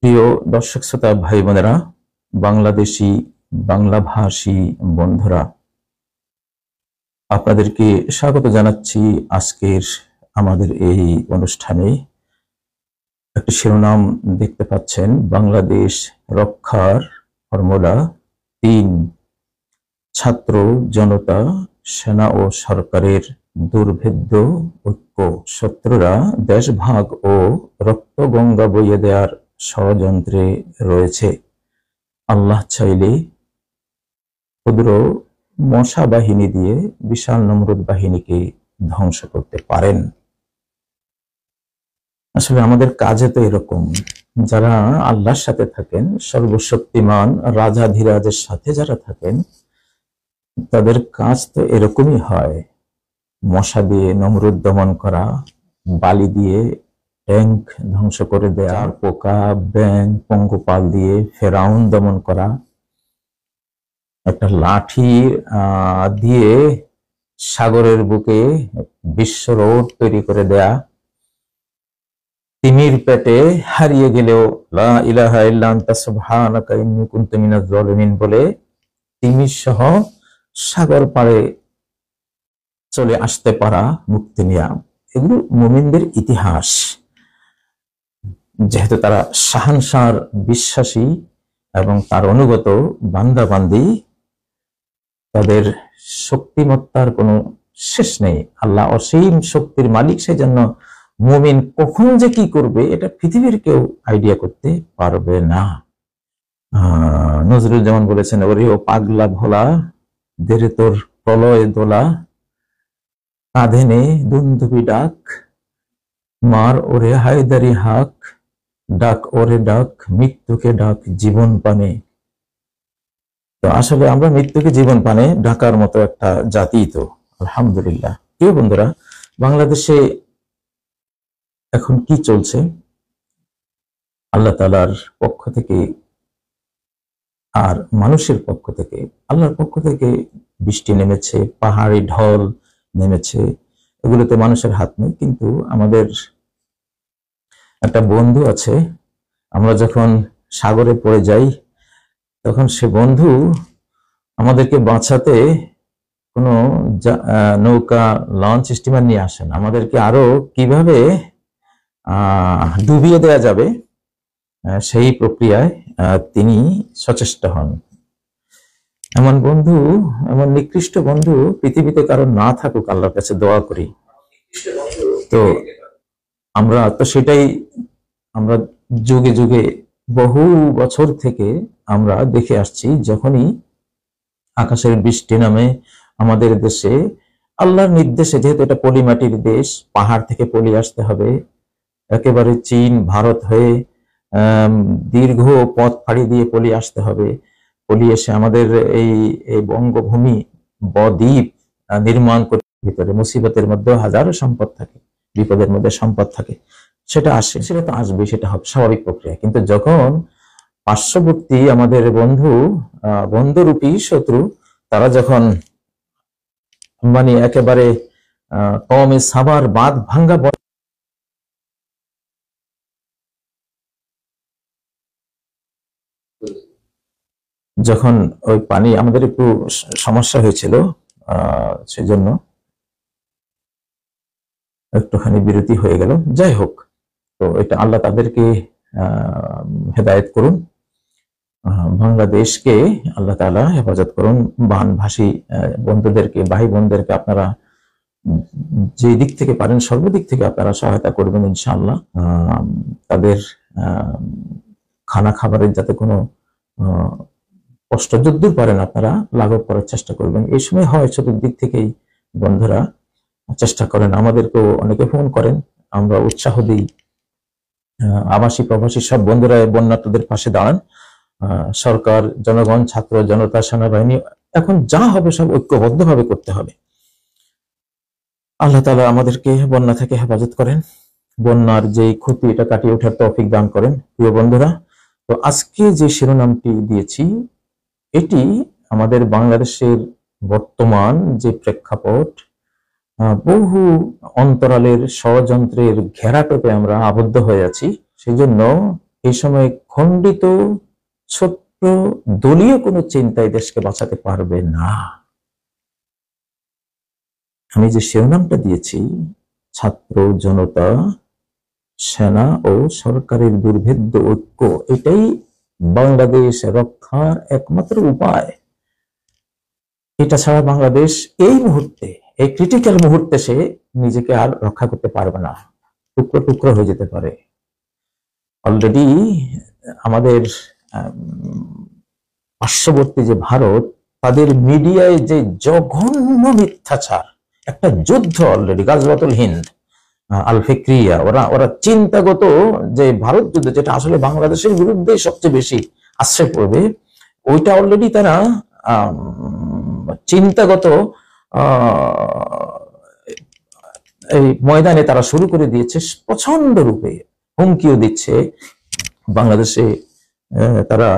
প্রিয় দর্শক শ্রোতা ভাই বোনেরা, বাংলাদেশি বাংলাভাষী বন্ধুরা, আপনাদেরকে স্বাগত জানাচ্ছি আজকের আমাদের এই অনুষ্ঠানে। একটি শিরোনাম দেখতে পাচ্ছেন, বাংলাদেশ রক্ষার ফর্মুলা ৩। ছাত্র জনতা, সেনা ও সরকারের দুর্ভেদ্য ঐক্য। শত্রুরা দেশভাগ ও রক্তগঙ্গা বইয়ে দেওয়ার ষড়যন্ত্রে রয়েছে। আল্লাহ চাইলে ক্ষুদ্র মশা বাহিনী দিয়ে বিশাল নমরুদ বাহিনীকে ধ্বংস করতে পারেন। আসলে আমাদের কাজে তো এরকম, যারা আল্লাহর সাথে থাকেন, সর্বশক্তিমান রাজাধিরাজের সাথে যারা থাকেন, তাদের কাজ তো এরকমই হয়। মশা দিয়ে নমরুদ দমন করা, বালি দিয়ে ট্যাঙ্ক ধ্বংস করে দেয়া, পোকা ব্যাং পঙ্গপাল দিয়ে ফেরাউন দমন করা, একটা লাঠি দিয়ে সাগরের বুকে বিশ্ব রোড তৈরি করে দেয়া, তিমির পেটে হারিয়ে গেলেও লা ইলাহা ইল্লা আনতা সুবহানাকা ইন্নী কুনতু মিনাজ জালিমিন বলে তিমির সহ সাগর পাড়ে চলে আসতে পারা মুক্তি নেয়া। এগুলো মুমিনদের ইতিহাস। যেহেতু তারা শাহানশাহর বিশ্বাসী এবং তার অনুগত বান্দাবান্দি, তাদের শক্তিমত্তার কোনো শেষ নেই। আল্লাহ অসীম শক্তির মালিক, সেই জন্য মুমিন কখন যে কি করবে এটা পৃথিবীর কেউ আইডিয়া করতে পারবে না। নজরুল যেমন বলেছেন, ওরে ও পাগলা ভোলা, দেরে তোর প্রলয় দোলা, কাঁধে নে দুন্দুবি ডাক, মার ওরে হায়দারি হাক, ডাক ওরে ডাক, মৃত্যুকে ডাক জীবন পানে। তো আসলে আমরা মৃত্যুকে জীবন পানে ডাকার মতো একটা জাতি তো, আলহামদুলিল্লাহ। প্রিয় বন্ধুরা, বাংলাদেশে এখন কি চলছে? আল্লাহ তাআলার পক্ষ থেকে আর মানুষের পক্ষ থেকে, আল্লাহর পক্ষ থেকে বৃষ্টি নেমেছে, পাহাড়ি ঢল নেমেছে, এগুলোতে মানুষের হাত নেই। কিন্তু আমাদের একটা বন্ধু আছে, আমরা যখন সাগরে পড়ে যাই তখন সে বন্ধু আমাদেরকে বাঁচাতে কোনো নৌকা, লঞ্চ, স্টিমার নিয়ে আসেন। আমাদেরকে আরো কিভাবে ডুবিয়ে দেয়া যাবে সেই প্রক্রিয়ায় তিনি সচেষ্ট হন। এমন বন্ধু, এমন নিকৃষ্ট বন্ধু পৃথিবীতে কারো না থাকুক, আল্লাহর কাছে দোয়া করি। তো আমরা তো সেটাই, আমরা যুগে যুগে বহু বছর থেকে আমরা দেখে আসছি, যখনই আকাশের বৃষ্টি নামে আমাদের দেশে, আল্লাহর নির্দেশে, যেহেতু এটা পলিমাটির দেশ, পাহাড় থেকে পলি আসতে হবে, একেবারে চীন ভারত হয়ে দীর্ঘ পথ ফাড়ি দিয়ে পলি আসতে হবে। পলি এসে আমাদের এই বঙ্গভূমি বদ্বীপ নির্মাণ করতে, ভিতরে মুসিবতের মধ্যে হাজারো সম্পদ থাকে, বিপদের মধ্যে সম্পদ থাকে, সেটা আসে, সেটা তো আসবে, সেটা হবে স্বাভাবিক প্রক্রিয়া। কিন্তু যখন পার্শ্ববর্তী আমাদের বন্ধুরূপী শত্রু, তারা যখন মানে একেবারে কওমে সাবার বাঁধ ভাঙ্গা, যখন ওই পানি, আমাদের একটু সমস্যা হয়েছিল, সেজন্য একটুখানি বিরতি হয়ে গেল। যাই হোক, তো এটা আল্লাহ তাদেরকে হেদায়েত করুন, বাংলাদেশকে আল্লাহ তাআলা হেফাজত করুন। বানভাসী বন্ধুদেরকে, ভাই বোনদেরকে আপনারা যে দিক থেকে পারেন সর্বদিক থেকে আপনারা সহায়তা করবেন ইনশাআল্লাহ। তাদের খানা খাবারের যাতে কোনো কষ্ট যদ্দূর পারেন আপনারা লাঘব করার চেষ্টা করবেন। এই সময় হয় চতুর্দিক থেকেই বন্ধুরা চেষ্টা করেন, আমাদেরকেও অনেকে ফোন করেন, আমরা উৎসাহ দিই। আবাসী প্রবাসী সব বন্ধুরা বন্যার্তদের পাশে দাঁড়ান। সরকার, জনগণ, ছাত্র জনতা, সেনাবাহিনী, এখন যা হবে সব ঐক্যবদ্ধভাবে করতে হবে। আল্লাহ তাআলা আমাদেরকে বন্যা থেকে হেফাজত করেন, বন্যার যেই ক্ষতি এটা কাটিয়ে ওঠার তৌফিক দান করেন। প্রিয় বন্ধুরা, তো আজকে যে শিরোনামটি দিয়েছি, এটি আমাদের বাংলাদেশের বর্তমান যে প্রেক্ষাপট, বহু অন্তরালের ষড়যন্ত্রের ঘেরাটোপে আমরা আবদ্ধ হয়ে আছি। সেই জন্য এই সময় খণ্ডিত ছোট্ট দলীয় কোনো চিন্তায় দেশকে বাঁচাতে পারবে না। আমি যে শিরোনামটা দিয়েছি, ছাত্র জনতা সেনা ও সরকারের দুর্ভেদ্য ঐক্য, এটাই বাংলাদেশ রক্ষার একমাত্র উপায়। এটা ছাড়া বাংলাদেশ এই মুহূর্তে, এই ক্রিটিক্যাল মুহূর্তে সে নিজেকে আর রক্ষা করতে পারবে না, টুকরো টুকরো হয়ে যেতে পারে। অলরেডি আমাদের পার্শ্ববর্তী যে ভারত, তাদের মিডিয়ায় যে জঘন্য মিথ্যাচার, একটা যুদ্ধ অলরেডি, গাজওয়াতুল হিন্দ আল ফিক্রিয়া, ওরা চিন্তাগত যে ভারত যুদ্ধ, যেটা আসলে বাংলাদেশের বিরুদ্ধে সবচেয়ে বেশি আশ্রয় পড়বে, ওইটা অলরেডি তারা চিন্তাগত এই ময়দানে তারা শুরু করে দিয়েছে। প্রচন্ড রূপে হুমকিও দিচ্ছে বাংলাদেশে তারা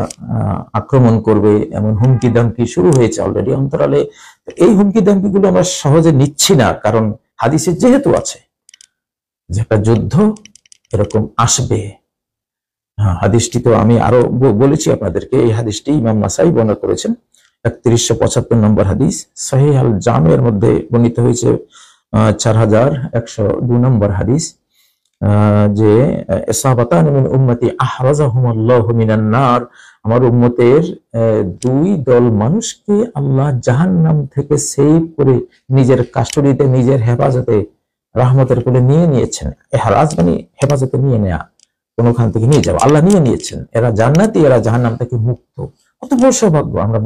আক্রমণ করবে, এমন হুমকি দামকি শুরু হয়েছে অলরেডি অন্তরালে। এই হুমকি দামকি গুলো আমরা সহজে নিচ্ছি না, কারণ হাদিসে যেহেতু আছে যে একটা যুদ্ধ এরকম আসবে। হাদিসটি তো আমি আরো বলেছি আপনাদেরকে, এই হাদিসটি ইমাম নাসাই বর্ণনা করেছেন, 3175 নম্বর হাদিস, সহিহ আল জামের মধ্যে বর্ণিত হয়েছে 4102 নম্বর হাদিস, যে ইসাবাতান মিন উম্মতি আহরাজাহুমুল্লাহু মিনান নার, আমার উম্মতের দুই দল মানুষকে আল্লাহ জাহান্নাম থেকে সেভ করে নিজের কাস্টডিতে, নিজের হেফাজতে, রহমতের কোলে নিয়ে নিয়েছেন। এহরাজ মানে হেফাজতে নিয়ে নেয়া, কোনখান থেকে নিয়ে যাওয়া, আল্লাহ নিয়ে নিয়েছেন। এরা জান্নাতি, এরা জাহান্নাম থেকে মুক্ত। কত বড় সৌভাগ্য! আমরা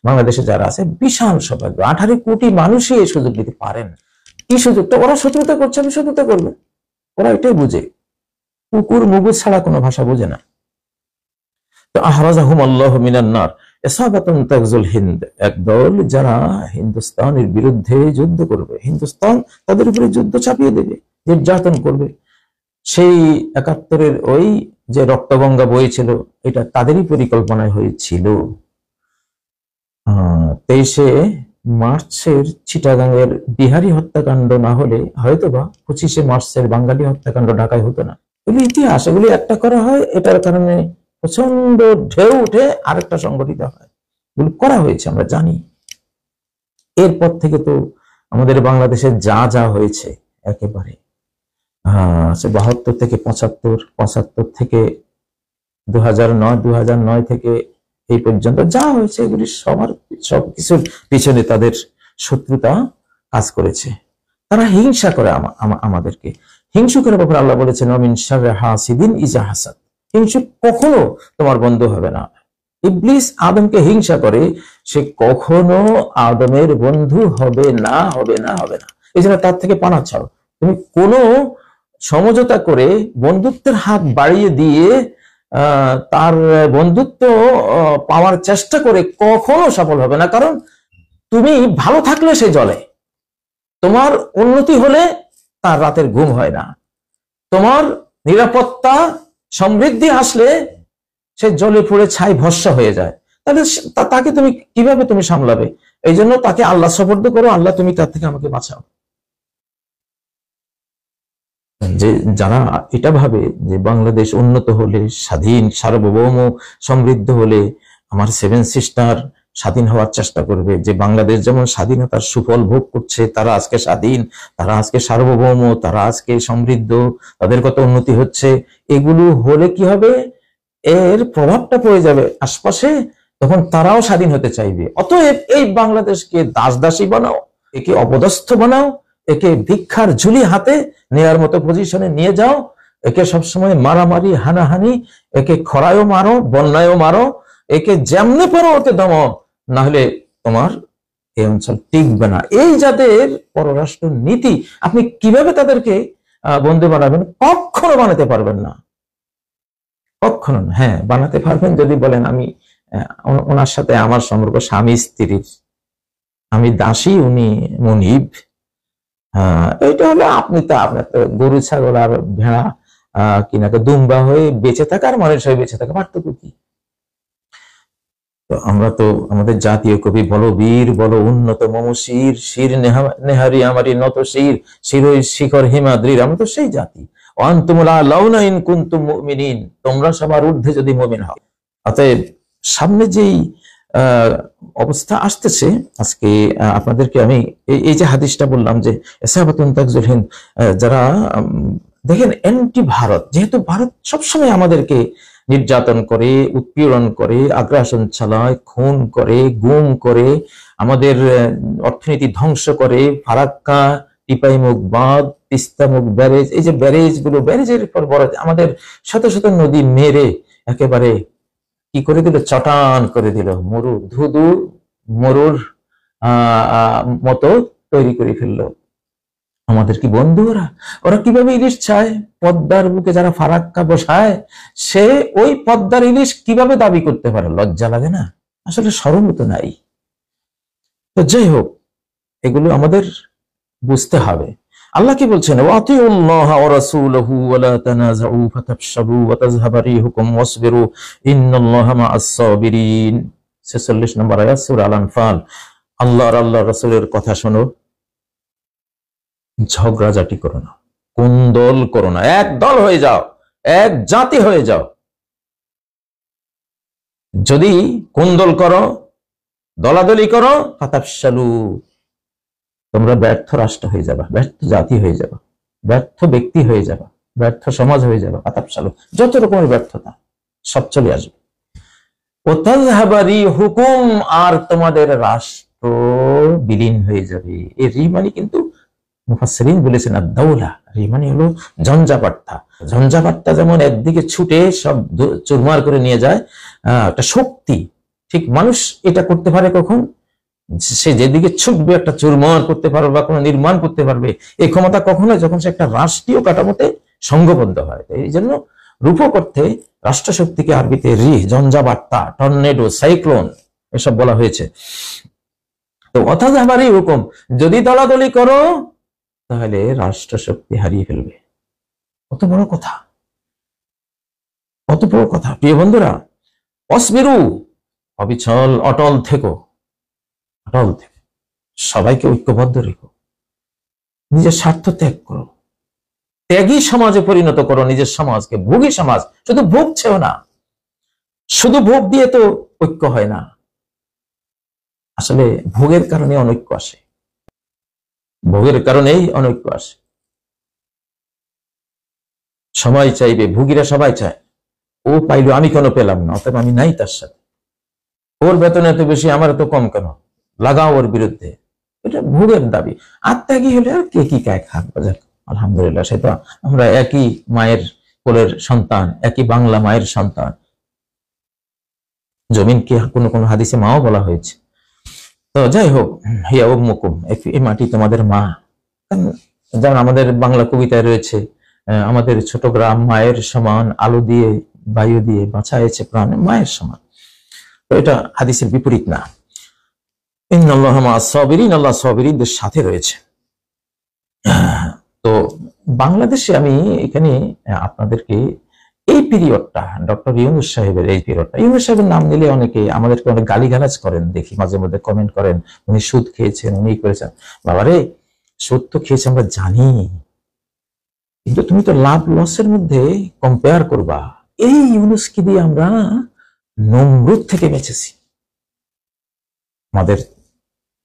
বাংলাদেশে যারা আছে, বিশাল সৌভাগ্য। 18 কোটি মানুষই এই সুযোগ নিতে পারেন। কি সুযোগটা? ওরা শত্রুতা করছে, আমি শত্রুতা করবে, ওরা এটাই বুঝে, কুকুর মুগুর ছাড়া কোনো ভাষা বোঝে না। তো আহরাজাহুমুল্লাহু মিনান নার ইসাবাতুন তাগজুল হিন্দ, একদল যারা হিন্দুস্তানের বিরুদ্ধে যুদ্ধ করবে, হিন্দুস্তান তাদের উপরে যুদ্ধ চাপিয়ে দেবে, নির্যাতন করবে। সেই 71-এর ওই যে রক্তগঙ্গা বইছিল, এটা তাদেরই পরিকল্পনায় হয়েছিল। 23শে মার্চের চিটাগাংয়ের বিহারি হত্যাকাণ্ড না হলে হয়তোবা 25শে মার্চের বাঙালি হত্যাকাণ্ড ঢাকায় হতো না। এগুলি ইতিহাস, এগুলি একটা করা হয়, এটার কারণে প্রচন্ড ঢেউ উঠে আরেকটা সংগঠিত হয়, এগুলো করা হয়েছে, আমরা জানি। এরপর থেকে তো আমাদের বাংলাদেশে যা যা হয়েছে, একেবারে 72 থেকে 75, 75 থেকে 2009, 2009 থেকে এই পর্যন্ত যা হয়েছে, এগুলি সবকিছুর পিছনে তাদের শত্রুতা কাজ করেছে। তারা হিংসা করে আমাদেরকে। হিংসুকের ব্যাপারে আল্লাহ বলেছেন, মিন শাররি হাসিদিন ইযা হাসাদ, হিংসুক কখনো তোমার বন্ধু হবে না। ইবলিস আদমকে হিংসা করে, সে কখনো আদমের বন্ধু হবে না, হবে না, হবে না। এই জন্য তার থেকে পানা ছাড়ো। তুমি কোনো সমঝোতা করে বন্ধুত্বের হাত বাড়িয়ে দিয়ে তার বন্ধুত্ব পাওয়ার চেষ্টা করে কখনো সফল হবে না। কারণ তুমি ভালো থাকলে সে জ্বলে, তোমার উন্নতি হলে তার রাতের ঘুম হয় না, তোমার নিরাপত্তা সমৃদ্ধি আসলে সে জ্বলে পুড়ে ছাই ভস্ম হয়ে যায়। তাহলে তাকে তুমি কিভাবে তুমি সামলাবে? এই জন্য তাকে আল্লাহ সুপুর্দ করো, আল্লাহ তুমি তার থেকে আমাকে বাঁচাও। যে যারা এটা ভাবে যে বাংলাদেশ উন্নত হলে, স্বাধীন সার্বভৌম সমৃদ্ধ হলে আমার 7 সিস্টার স্বাধীন হওয়ার চেষ্টা করবে, যে বাংলাদেশ যেমন স্বাধীনতার সুফল ভোগ করছে, তারা আজকে স্বাধীন, তারা আজকে সার্বভৌম, তারা আজকে সমৃদ্ধ, তাদের কত উন্নতি হচ্ছে, এগুলো হলে কি হবে? এর প্রভাবটা পড়ে যাবে আশপাশে, তখন তারাও স্বাধীন হতে চাইবে। অতএব এই বাংলাদেশকে দাসদাসী বানাও, একে অপদস্থ বানাও, একে ভিক্ষার ঝুলি হাতে নেয়ার মতো পজিশনে নিয়ে যাও, একে সবসময় মারামারি হানাহানি, একে খরায়ও মারো, বন্যায়ও মারো, একে যেমনে পারো ওকে দমাও, না হলে তোমার এই অঞ্চল টিকবে না। এই যাদের পররাষ্ট্র নীতি, আপনি কিভাবে তাদেরকে বন্ধু বানাবেন? কখনো বানাতে পারবেন না, কখনো না। হ্যাঁ, বানাতে পারবেন যদি বলেন আমি ওনার সাথে আমার সম্পর্ক স্বামী স্ত্রীর, আমি দাসী, উনি মনিব। এইটা হলে আপনি তো আপনার তো গরু ছাগল আর ভেড়া কিনাকে দুম্বা হয়ে বেঁচে থাকা আর মানুষ হয়ে বেঁচে থাকা, পার্থক্য কি? তো আমরা তো আমাদের জাতীয় কবি বলো বীর বলো উন্নত মমশির, শির নেহারি আমারি নত শির, শিরোই শিখর হিমাদ্রির, আমরা তো সেই জাতি। ওয়া আনতুমুল আ'লাউনা ইন কুনতুম মুমিনিন, তোমরা সবার ঊর্ধ্বে যদি মুমিন হও। অতএব সামনে যেই অবস্থা আসতেছে, আজকে আপনাদেরকে আমি এই যে হাদিসটা বললাম যে সাহাবাতুন তাকজুল হিন্দ, যারা দেখেন অ্যান্টি ভারত, যেহেতু ভারত সবসময় আমাদেরকে নির্যাতন করে, উৎপীড়ন করে, আগ্রাসন চালায়, খুন করে, গুম করে, আমাদের অর্থনীতি ধ্বংস করে, ফারাক্কা, টিপাইমুখ বাঁধ, তিস্তামুখ ব্যারেজ, এই যে ব্যারেজ গুলো, ব্যারেজের পর বড় আমাদের শত শত নদী মেরে একেবারে কি করে দিল, চটান করে দিল, মরু ধুধু মরুর মতো তৈরি করে ফেললো। আমাদের কি বন্ধু ওরা? ওরা কিভাবে ইলিশ চায়? পদ্মার বুকে যারা ফারাক্কা বসায়, সে ওই পদ্মার ইলিশ কিভাবে দাবি করতে পারে? লজ্জা লাগে না? আসলে শরম তো নাই। তো যাই হোক, এগুলো আমাদের বুঝতে হবে। আল্লাহ কি বলছেন? ওয়াতিউল্লাহ ওয়া রাসূলহু ওয়া লা তানাযাউ ফাতাফশালু ওয়া তাযহাবা রিহুকুম ওয়াসবিরু ইন্নাল্লাহা মা'আস সাবিরিন। 46 নম্বর আয়াত সূরা আল-আনফাল। আল্লাহর রাসূলের কথা শোনো, ঝগড়াঝাটি করো না, কুন্দল করো না, এক দল হয়ে যাও, এক জাতি হয়ে যাও। যদি কুন্দল করো, দলাদলি করো, ফাতাফশালু, তোমরা ব্যর্থ রাষ্ট্র হয়ে যাবা, ব্যর্থ জাতি হয়ে যাবা, ব্যর্থ ব্যক্তি হয়ে যাবা, ব্যর্থ সমাজ হয়ে যাবা। ফাতাফশালু, যত রকমের ব্যর্থতা সব চলে আসবে। ওয়া তাযহাবা রিহুকুম, আর তোমাদের রাষ্ট্র বিলীন হয়ে যাবে। এই রি মানে কিন্তু মুফাসসিরিন বলেছেন আদ-দাওলা, রি মানে হলো ঝঞ্ঝাবাট্টা। ঝঞ্ঝাবাট্টা যেমন একদিকে ছুটে সব চুরমার করে নিয়ে যায়, একটা শক্তি, ঠিক মানুষ এটা করতে পারে কখন? সে যেদিকে ছুটবে একটা চুরমার করতে পারবে বা কোনো নির্মাণ করতে পারবে। এই ক্ষমতা কখন হয়? যখন সে একটা রাষ্ট্রীয় কাঠামোতে সংঘবদ্ধ হয়। এই জন্য রূপক অর্থে রাষ্ট্রশক্তিকে আরবিতে রি, ঝঞ্ঝাবাট্টা, টর্নেডো, সাইক্লোন এসব বলা হয়েছে। তো অথাজাবারই হুকুম, যদি দলাদলি করো তাহলে রাষ্ট্রশক্তি হারিয়ে ফেলবে। কত বড় কথা, কত বড় কথা। প্রিয় বন্ধুরা, অসবিরু, অবিচল অটল থেকো, অটল থেকো, সবাইকে ঐক্যবদ্ধ রেখো, নিজের স্বার্থ ত্যাগ করো, ত্যাগী সমাজে পরিণত করো নিজের সমাজকে। ভোগী সমাজ, শুধু ভোগছেও না, শুধু ভোগ দিয়ে তো ঐক্য হয় না। আসলে ভোগের কারণে অনৈক্য আসে, ভোগের কারণেই অনৈক্য আসে। সবাই চাইবে, ভোগীরা সবাই চায়, ও পাইলো আমি কেন পেলাম না, অতএব আমি নাই তার সাথে, ওর বেতন এত বেশি আমার এত কম কেন, লাগাও ওর বিরুদ্ধে। এটা ভোগের দাবি। আত্মাগী হলে আর কে কি কায় খাক, আলহামদুলিল্লাহ, সে তো আমরা একই মায়ের কোলের সন্তান, একই বাংলা মায়ের সন্তান। জমিনকে কোনো কোনো হাদিসে মাও বলা হয়েছে। তো যাই হোক, হিয়া উম্মুকুম, এই মাটি তোমাদের মা। যেমন আমাদের বাংলা কবিতায় রয়েছে, আমাদের ছোট গ্রাম মায়ের সমান, আলো দিয়ে বায়ু দিয়ে বাঁচাইছে প্রাণ, মায়ের সমান। তো এটা হাদিসের বিপরীত না। ইন্নাল্লাহা মা'আস সাবিরিন, আল্লাহ সাবিরিনদের সাথে রয়েছে। তো বাংলাদেশে আমি এখানে আপনাদেরকে এই পিরিয়ডটা, ডক্টর ইউনূস সাহেবের এই পিরিয়ডটা, ইউনূস সাহেবের নাম নিলে অনেকে আমাদেরকে অনেক গালিগালাজ করেন, দেখি মাঝে মধ্যে কমেন্ট করেন, উনি সুদ খেয়েছেন, উনি করেছেন। বাবারে, সুদ তো খেয়েছে আমরা জানি, কিন্তু তুমি তো লাভ লসের মধ্যে কম্পেয়ার করবা। এই ইউনূসকে দিয়ে আমরা নমরুদ থেকে বেঁচেছি। আমাদের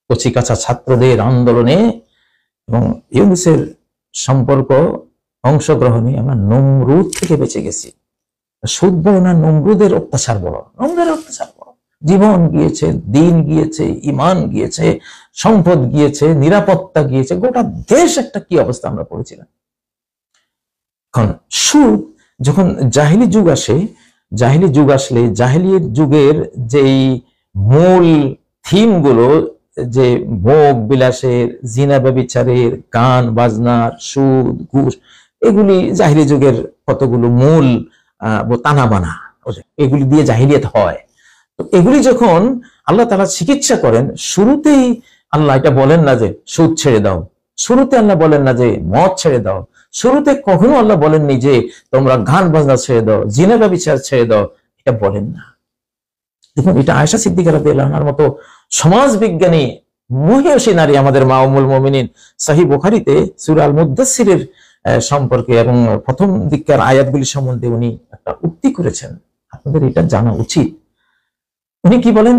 কচিকাঁচা ছাত্রদের আন্দোলনে এবং ইউনূসের সম্পর্ক অংশগ্রহণে আমরা নমরুদ থেকে বেঁচে গেছি। সুদ বড় না, নমরুদের অত্যাচার বড়, নমরুদের অত্যাচার বড়। জীবন গিয়েছে, দিন গিয়েছে, ইমান গিয়েছে, সম্পদ গিয়েছে, নিরাপত্তা গিয়েছে, গোটা দেশ একটা কি অবস্থা আমরা পড়েছিলাম। এখন সুদ যখন জাহিলি যুগ আসে, জাহিলি যুগ আসলে জাহিলির যুগের যেই মূল থিম গুলো, যে ভোগ বিলাসের, জিনা ব্যভিচারের, গান বাজনার, সুদ ঘুষ, এগুলি জাহিলি যুগের কতগুলো মূল তানা বানা, এগুলি দিয়ে জাহিলিয়াত হয়। তো এগুলি যখন আল্লাহ তাআলা চিকিৎসা করেন, শুরুতেই আল্লাহ এটা বলেন না যে সুদ ছেড়ে দাও, শুরুতে আল্লাহ বলেন না যে মদ ছেড়ে দাও, শুরুতে কখনো আল্লাহ বলেননি যে তোমরা গান বাজনা ছেড়ে দাও, জিনা ব্যভিচার ছেড়ে দাও, এটা বলেন না। দেখুন, এটা আয়েশা সিদ্দিকা রাদিয়াল্লাহু আনহার মতো সমাজ বিজ্ঞানী মহিয়সী নারী, আমাদের মা উম্মুল মুমিনিন, সহিহ বুখারীতে সূরা আল মুদ্দাসসিরের সম্পর্কে এবং প্রথম দিককার আয়াতগুলি সম্বন্ধে উনি একটা উক্তি করেছেন, আপনাদের এটা জানা উচিত। উনি কি বলেন?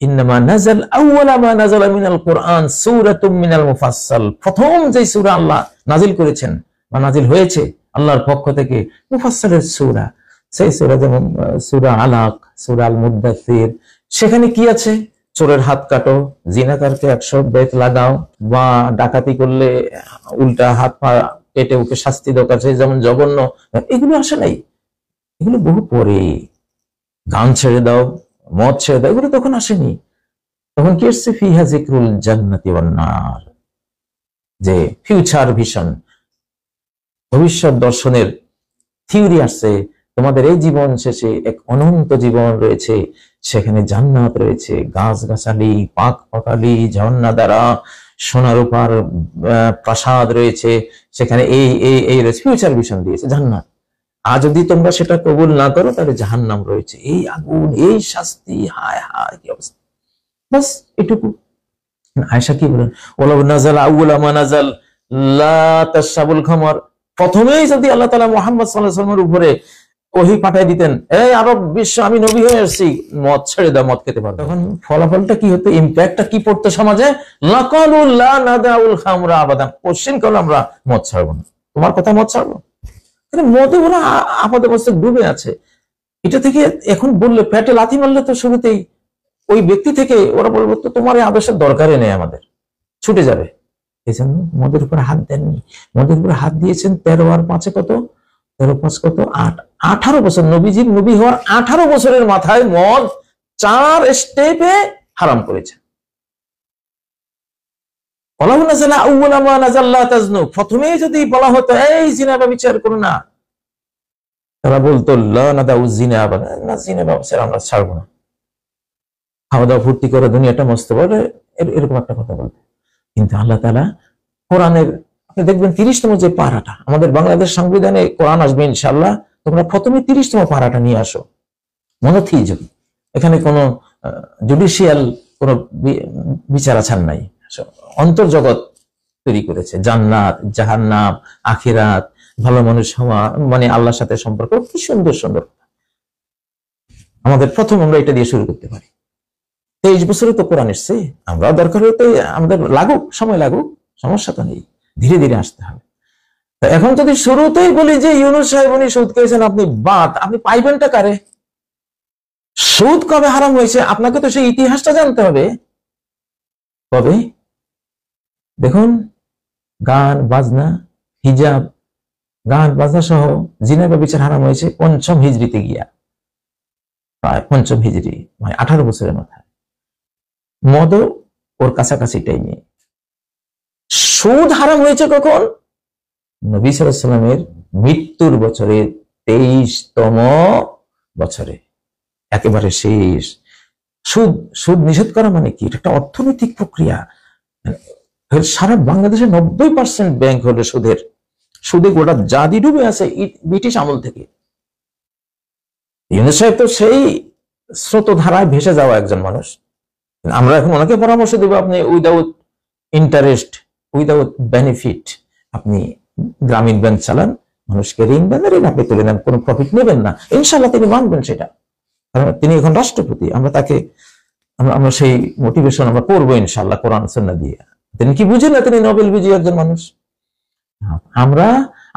ইন্নামা নাযাল আউওয়ালা মা নাযালা মিনাল কুরআন সূরাতুম মিনাল মুফাসসাল, প্রথম যে সূরা আল্লাহ নাজিল করেছেন বা নাজিল হয়েছে আল্লাহর পক্ষ থেকে, মুফাসসালের সূরা, সেই সূরা যেমন সূরা আলাক, সূরা আল মুদ্দাসির। সেখানে কি আছে? চোরের হাত কাটো, জিনাকারকে 100 বেত লাগাও, বা ডাকাতি করলে উল্টা হাত পা কেটে ওকে শাস্তি দরকার, যেমন জঘন্য। এগুলো আসে নাই, এগুলো বহু পরে। গান ছেড়ে দাও, মদ ছেড়ে দাও, এগুলো তখন আসেনি। তখন কি এসছে? ফিহা যিকরুল জান্নাতি ওয়ান নার, যে ফিউচার ভিশন, ভবিষ্যৎ দর্শনের থিওরি আসছে। তোমাদের এই জীবন শেষে এক অনন্ত জীবন রয়েছে, সেখানে জান্নাত রয়েছে, গাছগাছালি, পাক পাখালি, ঝর্ণা দ্বারা সোনার উপর প্রাসাদ রয়েছে, সেখানে এই এই এই ফিউচার ভিশন দিয়েছে জান্নাত। আর যদি তোমরা সেটা কবুল না করো তাহলে জাহান্নাম রয়েছে, এই আগুন, এই শাস্তি, হায় হায় কি অবস্থা। বাস এটুকু। আয়েশা কি বলেন? ওয়ালাউ নাযাল আউওয়ালা মা নাযাল লা তাশরাবুল খামর, প্রথমেই যদি আল্লাহ তাআলা মুহাম্মদ সাল্লাল্লাহু আলাইহি ওয়াসাল্লামের উপরে ওহী পাঠিয়ে দিতেন, এই আরব বিশ্ব, আমি নবী হয়ে এসেছি, মদ ছেড়ে দাও, মদ খেতে পারো, তখন ফলাফলটা কি হতো? ইমপ্যাক্টটা কি পড়তো সমাজে? লাকালু লা নাদাউল খামরা আবাদান, কোশ্চেন করলো আমরা মদ ছাড়বো না। তোমার কথা মদ ছাড়বো? মদে ওরা আপাতত অবস্থায় ডুবে আছে। এটা থেকে এখন বললে, পেটে লাথি মারলে তো শুরুতেই ওই ব্যক্তি থেকে ওরা বলবো তো তোমার এই আদেশের দরকারই নেই, আমাদের ছুটে যাবে। এই জন্য মদের উপরে হাত দেননি। মদের উপরে হাত দিয়েছেন 13 আর 5 কত? 13 5 কত? 18 বছর। নবীজির নবী হওয়ার 18 বছরের মাথায় মদ 4 স্টেপে হারাম করেছে। প্রথমেই যদি বলা হতো এই জিনা ব্যভিচার করো না, তারা বলতো আমরা ছাড়বো না, খাওয়া দাওয়া ফুর্তি করে দুনিয়াটা মস্ত বলে, এরকম একটা কথা বলতো। কিন্তু আল্লাহ তাআলা কোরআনের, আপনি দেখবেন 30তম যে পারাটা, আমাদের বাংলাদেশ সংবিধানে কোরআন আসবে ইনশাআল্লাহ, তোমরা প্রথমে 30তম পারাটা নিয়ে আসো, মনোথিজম। এখানে কোনো জুডিশিয়াল কোনো বিচার আচার নাই, অন্তর্জগৎ তৈরি করেছে, জান্নাত, জাহান্নাম, আখিরাত, ভালো মানুষ হওয়া, মানে আল্লাহর সাথে সম্পর্ক, কি সুন্দর সুন্দর। আমাদের প্রথম আমরা এটা দিয়ে শুরু করতে পারি। 23 বছরে তো কোরআন এসছে, আমরা দরকার হতে আমাদের লাগুক, সময় লাগুক, সমস্যা তো নেই, ধীরে ধীরে আসতে হবে। এখন যদি শুরুতেই বলি যে ইউনূস সাহেব উনি সুদ খেয়েছেন, আপনি বাদ, আপনি পাইবেনটা কারে? সুদ কবে হারাম হয়েছে আপনাকে তো সেই ইতিহাসটা জানতে হবে। কবে? দেখুন, গান বাজনা, হিজাব, গান বাজনা সহ জিনা ব্যভিচার হারাম হয়েছে 5ম হিজরিতে গিয়া, প্রায় 5ম হিজরি, মানে 18 বছরের মাথায়। মদও ওর কাছাকাছি টাইমে। সুদ হারাম হয়েছে কখন? নবী সাল্লাল্লাহু আলাইহি ওয়াসাল্লামের মৃত্যুর বছরে, 23তম বছরে, একেবারে শেষ। সুদ নিষেধ করা মানে কি? এটা একটা অর্থনৈতিক প্রক্রিয়া। সারা বাংলাদেশে 90% ব্যাংক হলো সুদে গোটা জাতি ডুবে আছে ব্রিটিশ আমল থেকে। ইউনূস সাহেব তো সেই স্রোতধারায় ভেসে যাওয়া একজন মানুষ। আমরা এখন ওনাকে পরামর্শ দেবো, আপনি উইদাউট ইন্টারেস্ট, উইদাউট বেনিফিট আপনি গ্রামীণ ব্যাংক চালান, মানুষকে ঋণ দেন, ঋণ আপনি তুলে নেন, কোনো প্রফিট নেবেন না, ইনশাল্লাহ তিনি মানবেন সেটা। কারণ তিনি এখন রাষ্ট্রপতি, আমরা তাকে আমরা সেই মোটিভেশন আমরা করবো ইনশাল্লাহ কোরআন সুন্নাহ দিয়ে। তিনি কি বুঝেন না তিনি নোবেল বিজয়ী একজন মানুষ?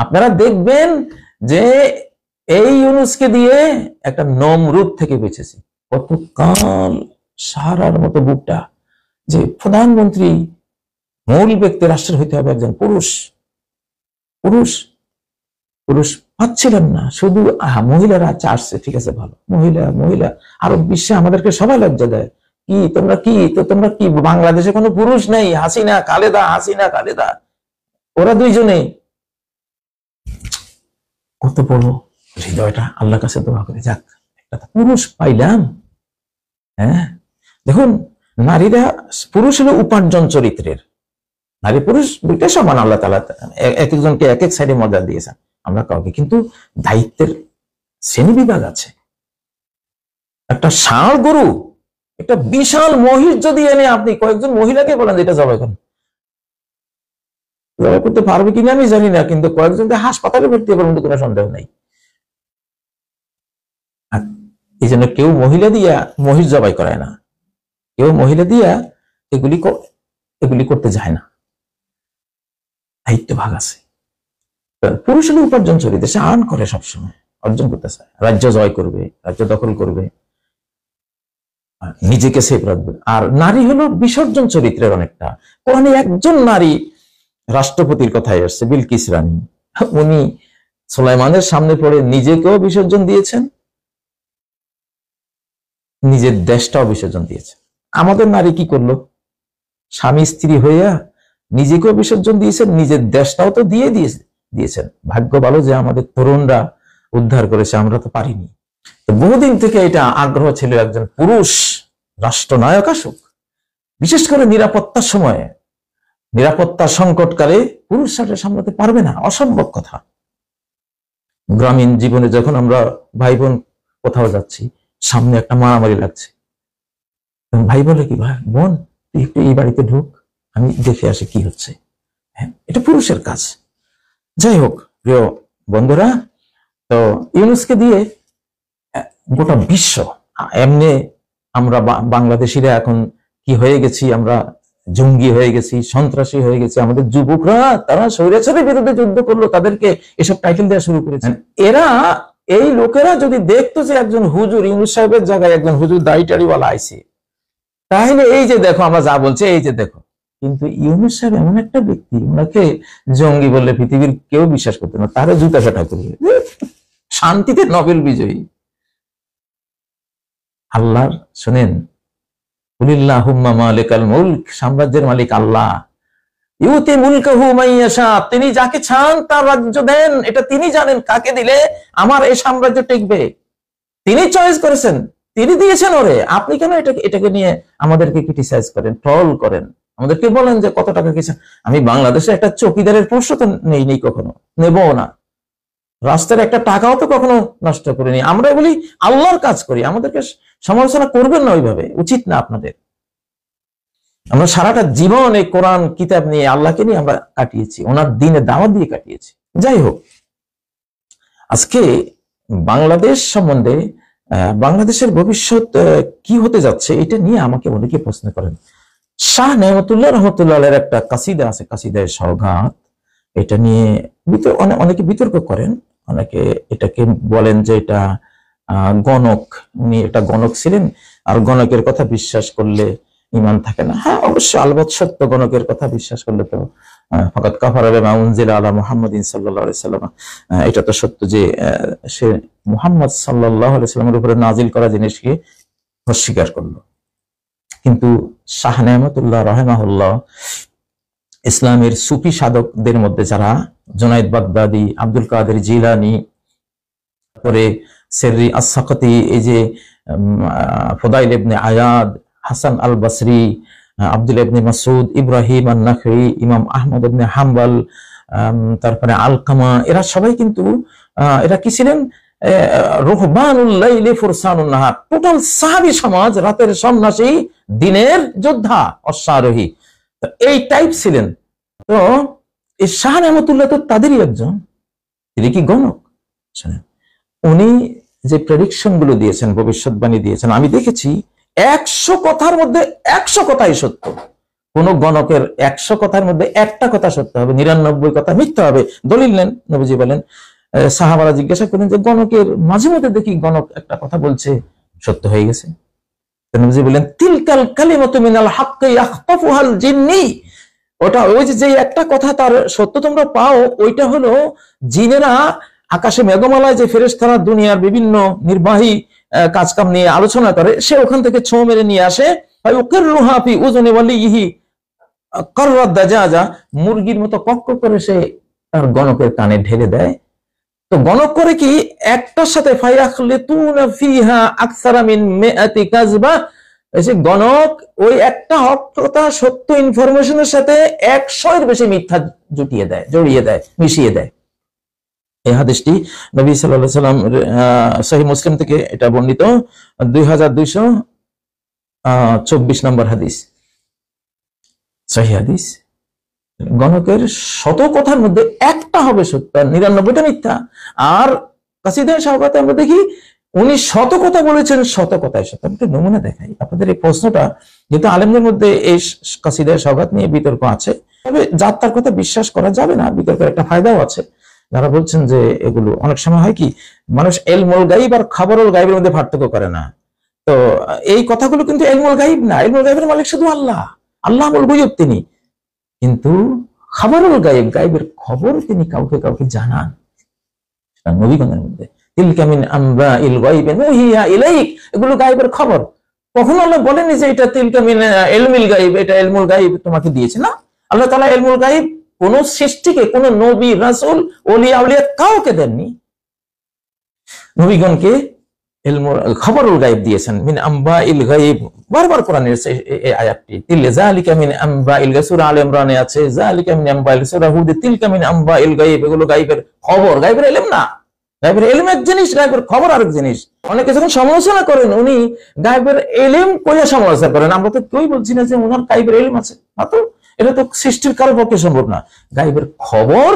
আপনারা দেখবেন যে এই ইউনূসকে দিয়ে একটা নমরুদ থেকে বেঁচেছি। কতকাল সারার মতো বুকটা, যে প্রধানমন্ত্রী মূল ব্যক্তি রাষ্ট্রের হইতে হবে একজন পুরুষ, পুরুষ পুরুষ পাচ্ছিলেন না, শুধু মহিলারা চাচ্ছে, ঠিক আছে ভালো, মহিলা আরব বিশ্বে আমাদেরকে সবাই লজ্জা দেয়। কি তোমরা কি বাংলাদেশে কোনো পুরুষ নেই? হাসিনা খালেদা ওরা দুইজনে। কত বড় হৃদয়টা, আল্লাহর কাছে দোয়া করে, যাক একটা পুরুষ পাইলাম। হ্যাঁ, দেখুন, নারীরা, পুরুষ হলো উপার্জন চরিত্রের, নারী পুরুষ দুইটা সমান। আল্লাহ তাআলা এক একজনকে এক এক সাইডে মর্যাদা দিয়েছেন, আমরা কাউকে, কিন্তু দায়িত্বের শ্রেণী বিভাগ আছে। একটা ষাঁড় গরু, একটা বিশাল মহিষ যদি এনে আপনি কয়েকজন মহিলাকে বলেন এটা জবাই করেন, জবাই করতে পারবে কিনা আমি জানি না, কিন্তু কয়েকজনকে হাসপাতালে ভর্তি হবার মধ্যে কোনো সন্দেহ নাই। এই জন্য কেউ মহিলা দিয়া মহিষ জবাই করায় না, কেউ মহিলা দিয়া এগুলি করতে যায় না। দায়িত্ব ভাগ আছে। পুরুষের উপার্জন চলিতে সে আর্ন করে, সবসময় অর্জন করতে চায়, রাজ্য জয় করবে, রাজ্য দখল করবে, নিজেকে সেফ রাখবে। আর নারী হলো বিসর্জন চরিত্রের অনেকটা। কোরআনে একজন নারী রাষ্ট্রপতির কথাই আসছে, বিলকিস রানী। উনি সুলাইমানের সামনে পড়ে নিজেকেও বিসর্জন দিয়েছেন, নিজের দেশটাও বিসর্জন দিয়েছেন। আমাদের নারী কি করলো? স্বামী স্ত্রী হইয়া নিজেকেও বিসর্জন দিয়েছেন, নিজের দেশটাও তো দিয়েছেন। ভাগ্য ভালো যে আমাদের তরুণরা উদ্ধার করেছে, আমরা তো পারিনি। তো বহুদিন থেকে এটা আগ্রহ ছিল একজন পুরুষ রাষ্ট্রনায়ক আসুক, বিশেষ করে নিরাপত্তার সময়ে। নিরাপত্তা সংকটকালে পুরুষরা সামলাতে পারবে না, অসম্ভব কথা। গ্রামীণ জীবনে যখন আমরা ভাই বোন কোথাও যাচ্ছি, সামনে একটা মারামারি লাগছে, ভাই বলে কি, ভাই বোন তুই একটু এই বাড়িতে ঢুক, আমি দেখে আসি কি হচ্ছে। হ্যাঁ, এটা পুরুষের কাজ। যাই হোক প্রিয় বন্ধুরা, তো ইউনুসকে দিয়ে গোটা বিশ্ব, এমনি আমরা বাংলাদেশিরা এখন কি হয়ে গেছি, আমরা জঙ্গি হয়ে গেছি, সন্ত্রাসী হয়ে গেছি। আমাদের যুবকরা তারা স্বৈরাচারের বিরুদ্ধে যুদ্ধ করলো, তাদেরকে এসব টাইটেল দেওয়া শুরু করেছেন। এই লোকেরা যদি দেখতো যে একজন হুজুর, ইউনুস সাহেবের জায়গায় একজন হুজুর দাড়ি-টাড়িওয়ালা আইছে, তাহলে এই যে দেখো আমরা যা বলছি, এই যে দেখো। কিন্তু ইউনুস সাহেব এমন একটা ব্যক্তি, ওনাকে জঙ্গি বললে পৃথিবীর কেউ বিশ্বাস করতো না, তারা জুতা কাটা করবে। শান্তিতে নোবেল বিজয়ী। আল্লাহর শোনেন, কুলিল্লাহুম্মা মালিকাল মুলক, সাম্রাজ্যের মালিক আল্লাহ। ইউতি মুলকাহু মাইয়াশা, তিনি যাকে চান তার রাজ্য দেন। এটা তিনি জানেন কাকে দিলে আমার এই সাম্রাজ্য টিকবে। তিনি চয়েস করেছেন, তিনি দিয়েছেন ওরে। আপনি কেন এটাকে নিয়ে আমাদেরকে ক্রিটিসাইজ করেন, ট্রল করেন, আমাদেরকে বলেন যে কত টাকা কিছু। আমি বাংলাদেশে একটা চৌকিদারের পোস্ট তো নেই, কখনো নেবো না। রাস্তার একটা টাকাও তো কখনো নষ্ট করিনি। আমরা বলি আল্লাহর কাজ করি, আমাদেরকে সমালোচনা করবেন না, ওইভাবে উচিত না আপনাদের। আমরা সারাটা জীবন এই কোরআন কিতাব নিয়ে, আল্লাহকে নিয়ে আমরা কাটিয়েছি, ওনার দিনে দাওয়াত দিয়ে কাটিয়েছি। যাই হোক, আজকে বাংলাদেশ সম্বন্ধে, বাংলাদেশের ভবিষ্যৎ কি হতে যাচ্ছে, এটা নিয়ে আমাকে অনেকে প্রশ্ন করেন। শাহ নেয়ামতুল্লাহ রহমতুল্লাহ একটা কাসিদা আছে, কাসিদায়ে সওগাত। এটা নিয়ে অনেকে বিতর্ক করেন, অনেকে এটাকে বলেন যে এটা গণক, উনি একটা গণক ছিলেন, আর গণকের কথা বিশ্বাস করলে ঈমান থাকে না। হ্যাঁ, অবশ্যই আলবৎ সত্য, গণকের কথা বিশ্বাস করলে তো ফাকাত কাফারা বিমা উনজিলা আলা মুহাম্মাদিন সাল্লাল্লাহু আলাইহি সাল্লাম, এটা তো সত্য যে সে মুহাম্মদ সাল্লাল্লাহু আলাইহি সাল্লামের উপরে নাজিল করা জিনিসকে অস্বীকার করলো। কিন্তু শাহ নেয়ামতুল্লাহ রাহিমাহুল্লাহ ইসলামের সুফি সাধকদের মধ্যে যারা, জুনাইদ বাগদাদি, আব্দুল কাদের জিলানী, তারপরে সেররি আস-সাকাতি, এই যে ফুদাইল ইবনে আয়াদ, হাসান আল বসরি, আব্দুল ইবনে মাসউদ, ইব্রাহিম আন-নাখঈ, ইমাম আহমদ ইবনে হাম্বল, তারপরে আলকামা, এরা সবাই কিন্তু এরা কি ছিলেন? রুহবানুল লাইলি ফুরসানুন নাহার, টোটাল সাহাবী সমাজ, রাতের সন্ন্যাসী, দিনের যোদ্ধা, অশ্বারোহী, এই টাইপ ছিলেন। তো এই শাহ নেয়ামতুল্লাহ তো তাদেরই একজন। তিনি কি গণক? উনি যে প্রেডিকশন গুলো দিয়েছেন, ভবিষ্যৎবাণী দিয়েছেন, আমি দেখেছি 100 কথার মধ্যে 100 কথাই সত্য। কোন গণকের 100 কথার মধ্যে একটা কথা সত্য হবে, 99 কথা মিথ্যা হবে। দলিল নেন, নবীজি বলেন, সাহাবারা জিজ্ঞাসা করেন যে গণকের মাঝে মধ্যে দেখি গণক একটা কথা বলছে, সত্য হয়ে গেছে। নবীজি বলেন, তিলকাল কালিমাতু মিনাল হাক্কি ইয়াখতাফুহাল জিন্নি, ওটা ওই যে একটা কথা তার সত্য তোমরা পাও, ওইটা হলো জিনেরা আকাশে মেঘমালায় যে ফেরেশতারা দুনিয়ার বিভিন্ন নির্বাহী কাজকাম নিয়ে আলোচনা করে, সে ওখান থেকে ছোঁ মেরে নিয়ে আসে, ইউকিররুহা ফি উযুনি ওয়ালিহি কাররাদ দাজাজা, মুরগির মতো কক করে সে তার গণকের কানে ঢেলে দেয়। তো গণক করে কি, একটার সাথে ফায়াখলিতুনা ফিহা আকসারা মিন মিআতি কাযবা, এই গণক ওই একটা হক কথা, সত্য ইনফরমেশনের সাথে 100 এর বেশি মিথ্যা জড়িয়ে দেয়, মিশিয়ে দেয়। এই হাদিসটি নবী সাল্লাল্লাহু আলাইহি সাল্লাম সহিহ মুসলিম থেকে এটা বর্ণিত, 2224 নম্বর হাদিস, সহিহ হাদিস। গণকের শত কথার মধ্যে একটা হবে সত্য, 99টা মিথ্যা। আর কাসিদায়ে সওগাতে আমরা দেখি উনি শত কথা বলেছেন, শত কথায় সত্য। আমি একটু নমুনা দেখাই আপনাদের। এই প্রশ্নটা যেহেতু আলেমদের মধ্যে এই কাসিদায়ে সওগাত নিয়ে বিতর্ক আছে, তবে যার তার কথা বিশ্বাস করা যাবে না, বিতর্কের একটা ফায়দাও আছে। যারা বলছেন যে এগুলো অনেক সময় হয় কি, মানুষ ইলমুল গায়ব আর খবরুল গায়বের মধ্যে পার্থক্য করে না। তো এই কথাগুলো কিন্তু ইলমুল গায়ব না, ইলমুল গায়বের মালিক শুধু আল্লাহ, আল্লাহুল গায়ব তিনি। কিন্তু খবরুল গায়ব, গায়বের খবর তিনি কাউকে কাউকে জানান, নবীগণের মধ্যে। তিলকা মিন আমরাইল গায়ব নুহিয়া ইলাইক, এগুলো গায়বের খবর। কখনো আল্লাহ বলেনি যে এটা তিলকা মিন ইলমিল গায়ব, এটা ইলমুল গায়ব তোমাকে দিয়েছে না। আল্লাহ তাআলা ইলমুল গায়ব কোন সৃষ্টিকে, কোন নবী রাসূল ওলিয়া আউলিয়া কাউকে দেননি। নবীগণকে খবরুল গায়ব দিয়েছেন। মিন আম্বাইল গায়ব, বারবার কোরআনে আছে এই আয়াতটি। তিলকা যালিকা মিন আম্বাইল গায়ব, সূরা আলে ইমরানে আছে যালিকা মিন আম্বাইল, সূরা হুদ তিলকা মিন আম্বাইল গায়ব। এগুলো গায়বের খবর, গায়বের ইলম না। গায়বের ইলম এক জিনিস, গায়বের খবর আরেক জিনিস। অনেকে যখন সমালোচনা করেন, উনি গায়বের ইলম কইয়া সমালোচনা করেন। আমরা তো কেউই বলছি না যে ওনার গায়বের ইলম আছে, মাত্র এটা তো সৃষ্টির কারো পক্ষে সম্ভব না। গায়বের খবর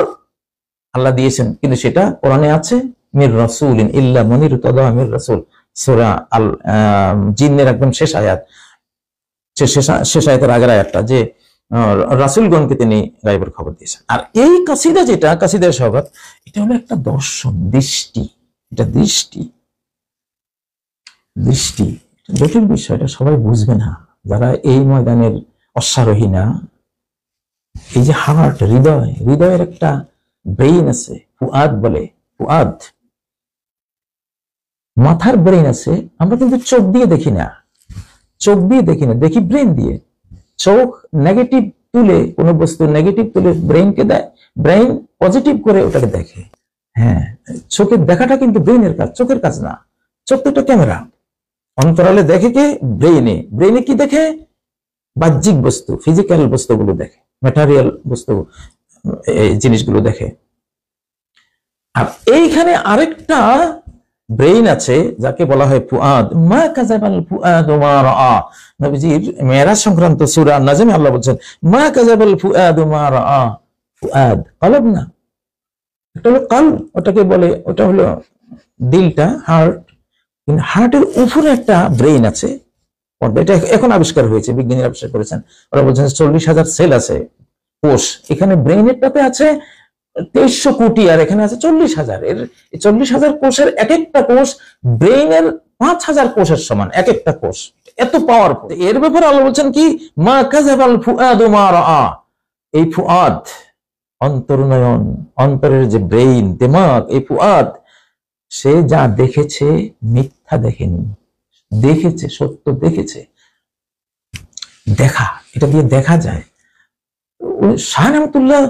আল্লাহ দিয়েছেন, কিন্তু সেটা কোরআনে আছে মির রাসূলিন ইল্লা মান ইরতাদা মির রাসূল, সূরা আল জিন্নের একদম শেষ আয়াত, শেষ আয়াতের আগের আয়াতটা, যে রাসূলগণকে তিনি গায়বের খবর দিয়েছেন। আর এই কাসিদা, যেটা কাসিদায়ে সওগাত, এটা হলো একটা দর্শন, দৃষ্টি। এটা দৃষ্টি, দৃষ্টি জটিল বিষয়, এটা সবাই বুঝবে না যারা এই ময়দানের অশ্বারোহী না। এই যে হার্ট, হৃদয়, হৃদয়ের একটা ব্রেইন আছে, ফুয়াদ বলে, ফুয়াদ, মাথার ব্রেইন আছে। আমরা কিন্তু চোখ দিয়ে দেখি না, চোখ দিয়ে দেখি না, দেখি ব্রেইন দিয়ে। চোখ নেগেটিভ তুলে, কোনো বস্তু নেগেটিভ তুলে ব্রেইনকে দেয়, ব্রেইন পজিটিভ করে ওটাকে দেখে। হ্যাঁ, চোখের দেখাটা কিন্তু ব্রেইনের কাজ, চোখের কাজ না। চোখ তো একটা ক্যামেরা, অন্তরালে দেখে কে? ব্রেইনে। ব্রেইনে কি দেখে? বাহ্যিক বস্তু, ফিজিক্যাল বস্তুগুলো দেখে, ম্যাটেরিয়াল বস্তু, এই জিনিসগুলো দেখে। আর এইখানে আরেকটা ব্রেইন আছে যাকে বলা হয় ফুয়াদ। মা কাযাবাল ফুয়াদু মা রাআ, নবীজির মেরাজ সংক্রান্ত সূরা নাজমে আল্লাহ বলছেন মা কাযাবাল ফুয়াদু মা রাআ। ফুয়াদ কলব না, এটা হলো কলব, ওটাকে বলে, ওটা হলো দিলটা, হার্ট। কিন্তু হার্টের উপরে একটা ব্রেইন আছে, এটা এখন আবিষ্কার হয়েছে, বিজ্ঞানীরা আবিষ্কার করেছেন। ওরা বলছেন 40,000 সেল আছে, কোষ। এখানে ব্রেইনেরটাতে আছে 2300 কোটি, আর এখানে আছে 40,000। এর 40,000 কোষের এক একটা কোষ ব্রেইনের 5,000 কোষের সমান, এক একটা কোষ, এত পাওয়ারফুল। এর ব্যাপারে আল্লাহ বলছেন কি, মা কাযাবাল ফুআদু মা রাআ। এই ফুআদ, অন্তর্নয়ন, অন্তরের যে ব্রেইন, দিমাগ, এই ফুআদ, সে যা দেখেছে মিথ্যা দেখেনি, দেখেছে সত্য, দেখেছে। দেখা, এটা দিয়ে দেখা যায়। শাহ রহমাতুল্লাহ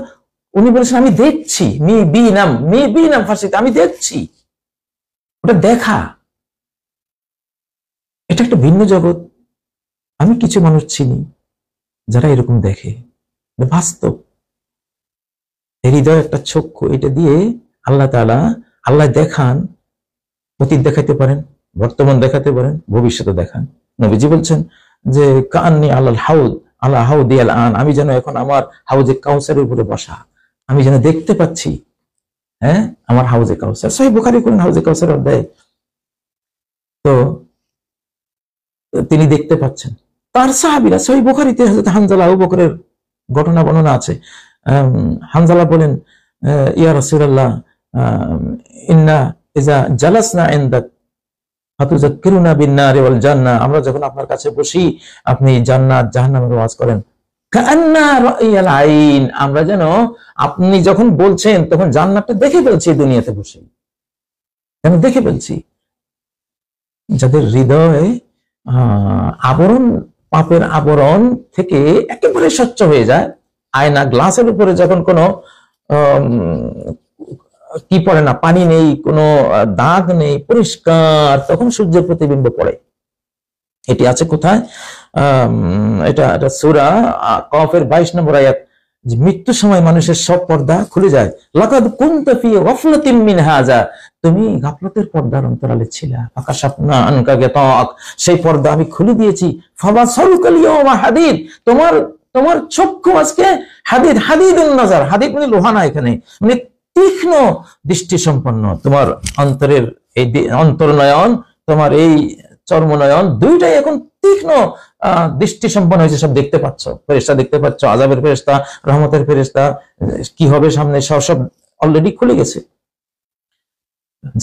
উনি বলেছেন আমি দেখছি, মি বি নাম ফার্সিতে, আমি দেখছি। ওটা দেখা, এটা একটা ভিন্ন জগৎ। আমি কিছু মানুষ চিনি যারা এরকম দেখে, বাস্তব। হৃদয় একটা চক্ষু, এটা দিয়ে আল্লাহ তাআলা, আল্লাহ দেখান, অতীত দেখাতে পারেন, বর্তমান দেখাতে পারেন, ভবিষ্যতে দেখান। নবীজি বলছেন যে কান্নি আলাল হাউদ, আলা হাউদি আল আন, আমি যেন এখন আমার হাউজে কাউসারের উপরে বসা, আমি যেন দেখতে পাচ্ছি, হ্যাঁ, আমার হাউজে কাউসার। সহিহ বুখারী করেন হাউজে কাউসার অধ্যায়। তো তিনি দেখতে পাচ্ছেন। তার সাহাবীরা, সহিহ বুখারীতে হযরত হানজালা, আবু বকরের ঘটনা বর্ণনা আছে। হানজালা বলেন, ইয়া রাসূলুল্লাহ, ইন্না ইযা জালাসনা ইনদাক ফাতুযাক্কিরুনা বিন-নারি ওয়াল জান্নাহ, আমরা যখন আপনার কাছে বসি আপনি জান্নাত জাহান্নামের ওয়াজ করেন। কান্না রা'য়াল আইন, আমরা যেন আপনি যখন বলছেন তখন জান্নাতটা দেখে ফেলছি দুনিয়াতে বসে, যেন দেখে ফেলছি। যাদের হৃদয় আবরণ, পাপের আবরণ থেকে একেবারে স্বচ্ছ হয়ে যায়, আয়না গ্লাসের উপরে যখন কোনো কি পড়ে না, পানি নেই, কোনো দাগ নেই, পরিষ্কার, তখন সূর্যের প্রতিবিম্ব পড়ে। এটি আছে কোথায়? এটা সূরা কফের 22 নম্বর আয়াত, যে মৃত্যুর সময় মানুষের সব পর্দা খুলে যায়। লাকাদ কুনতা ফি গাফলাতিন মিন হাযা, তুমি গাফলতের পর্দার অন্তরালে ছিলা। ফাকাশাফনা আনকা গিতাক, সেই পর্দা আমি খুলে দিয়েছি। ফাবাসারুকাল ইয়াওমা হাদীদ, তোমার তোমার চক্ষু আজকে হাদিদ, হাদিদুন নাজার, হাদিদ মানে লোহা না, এখানে মানে তীক্ষ্ণ দৃষ্টি সম্পন্ন। তোমার অন্তরের এই অন্তর্নয়ন, তোমার এই চর্মনয়ন দুইটাই এখন তীক্ষ্ণ দৃষ্টি সম্পন্ন হয়েছে। সব দেখতে পাচ্ছ, ফেরেশতা দেখতে পাচ্ছ, আযাবের ফেরেশতা, রহমতের ফেরেশতা, কি হবে সামনে সব অলরেডি খুলে গেছে।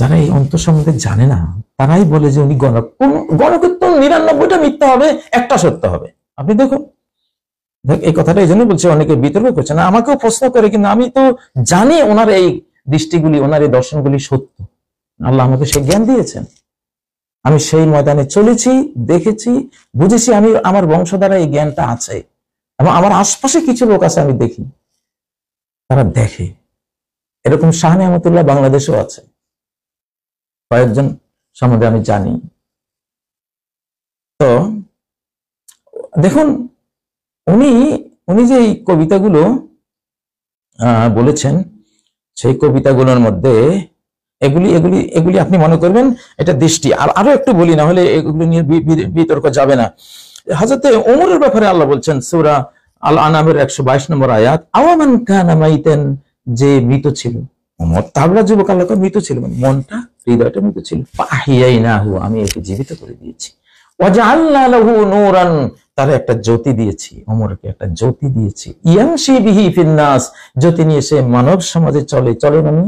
যারা এই অন্তর সম্বন্ধে জানে না তারাই বলে যে উনি গণক। গণকের তো 99টা মিথ্যা হবে, একটা সত্য হবে। আপনি দেখুন, এই কথাটা এই জন্য বলছে, অনেকে বিতর্ক করছে না, আমাকেও প্রশ্ন করে, কিন্তু আমি তো জানি ওনার এই দৃষ্টিগুলি, ওনার এই দর্শনগুলি সত্য। আল্লাহ আমাকে সেই জ্ঞান দিয়েছেন, আমি সেই ময়দানে চলেছি, দেখেছি, বুঝেছি। আমি আমার বংশধারা এই জ্ঞানটা আছে, এবং আমার আশপাশে কিছু লোক আছে আমি দেখি, তারা দেখে। এরকম শাহ নেয়ামতুল্লাহ বাংলাদেশেও আছে, কয়েকজন সম্বন্ধে আমি জানি। তো দেখুন, উনি যে এই কবিতাগুলো বলেছেন, সেই কবিতাগুলোর মধ্যে এগুলি এগুলি এগুলি আপনি মনে করবেন এটা দৃষ্টি। আর আরো একটু বলি, না হলে এগুলো নিয়ে বিতর্ক যাবে না। হযরতে ওমরের ব্যাপারে আল্লাহ বলছেন সূরা আল আনামের 122 নম্বর আয়াত, আওয়ামান কানা মাইতান, যে মৃত ছিল। ওমর তাগড়া যুবক, আল্লাহ মৃত ছিল, মনটা, হৃদয়টা মৃত ছিল। ফাহিয়াইনাহু, আমি একে জীবিত করে দিয়েছি। ওয়াজআলনা লাহু নূরান, তার একটা জ্যোতি দিয়েছি, ওমরকে একটা জ্যোতি দিয়েছি। ইয়ামশি বিহি ফিন নাস, জ্যোতি নিয়ে সে মানব সমাজে চলে মানে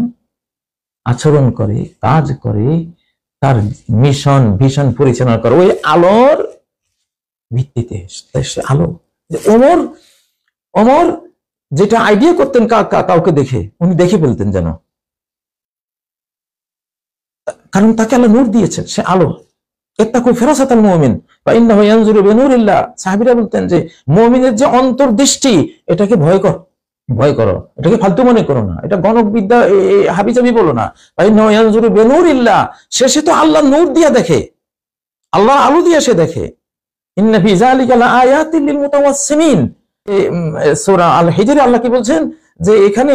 আচরণ করে, কাজ করে, তার মিশন ভিশন পরিচালনা করে ওই আলোর ভিত্তিতে। সে আলো। ওমর যেটা আইডিয়া করতেন কাউকে দেখে, উনি দেখে ফেলতেন যেন, কারণ তাকে আল্লাহ নূর দিয়েছেন, সে আলো। ইত্তাকু ফিরাসাতাল মুমিন ফা ইন্নাহু ইয়ানজুরু বিনূরিল্লাহ। সাহাবীরা বলতেন যে মুমিনের যে অন্তর্দৃষ্টি, এটাকে ভয় করো, এটাকে ফালতু মনে করো না, এটা গণক বিদ্যা হাবিজাবি বলো না। ফা ইন্নাহু ইয়ানজুরু বিনূরিল্লাহ, সে তো আল্লাহ নূর দিয়ে দেখে, আল্লাহর আলো দিয়ে সে দেখে। ইন্না ফি যালিকা লাআয়াতিন লিল মুতাওয়াসসিমিন, সূরা আল হিজরে আল্লাহ কি বলছেন, যে এখানে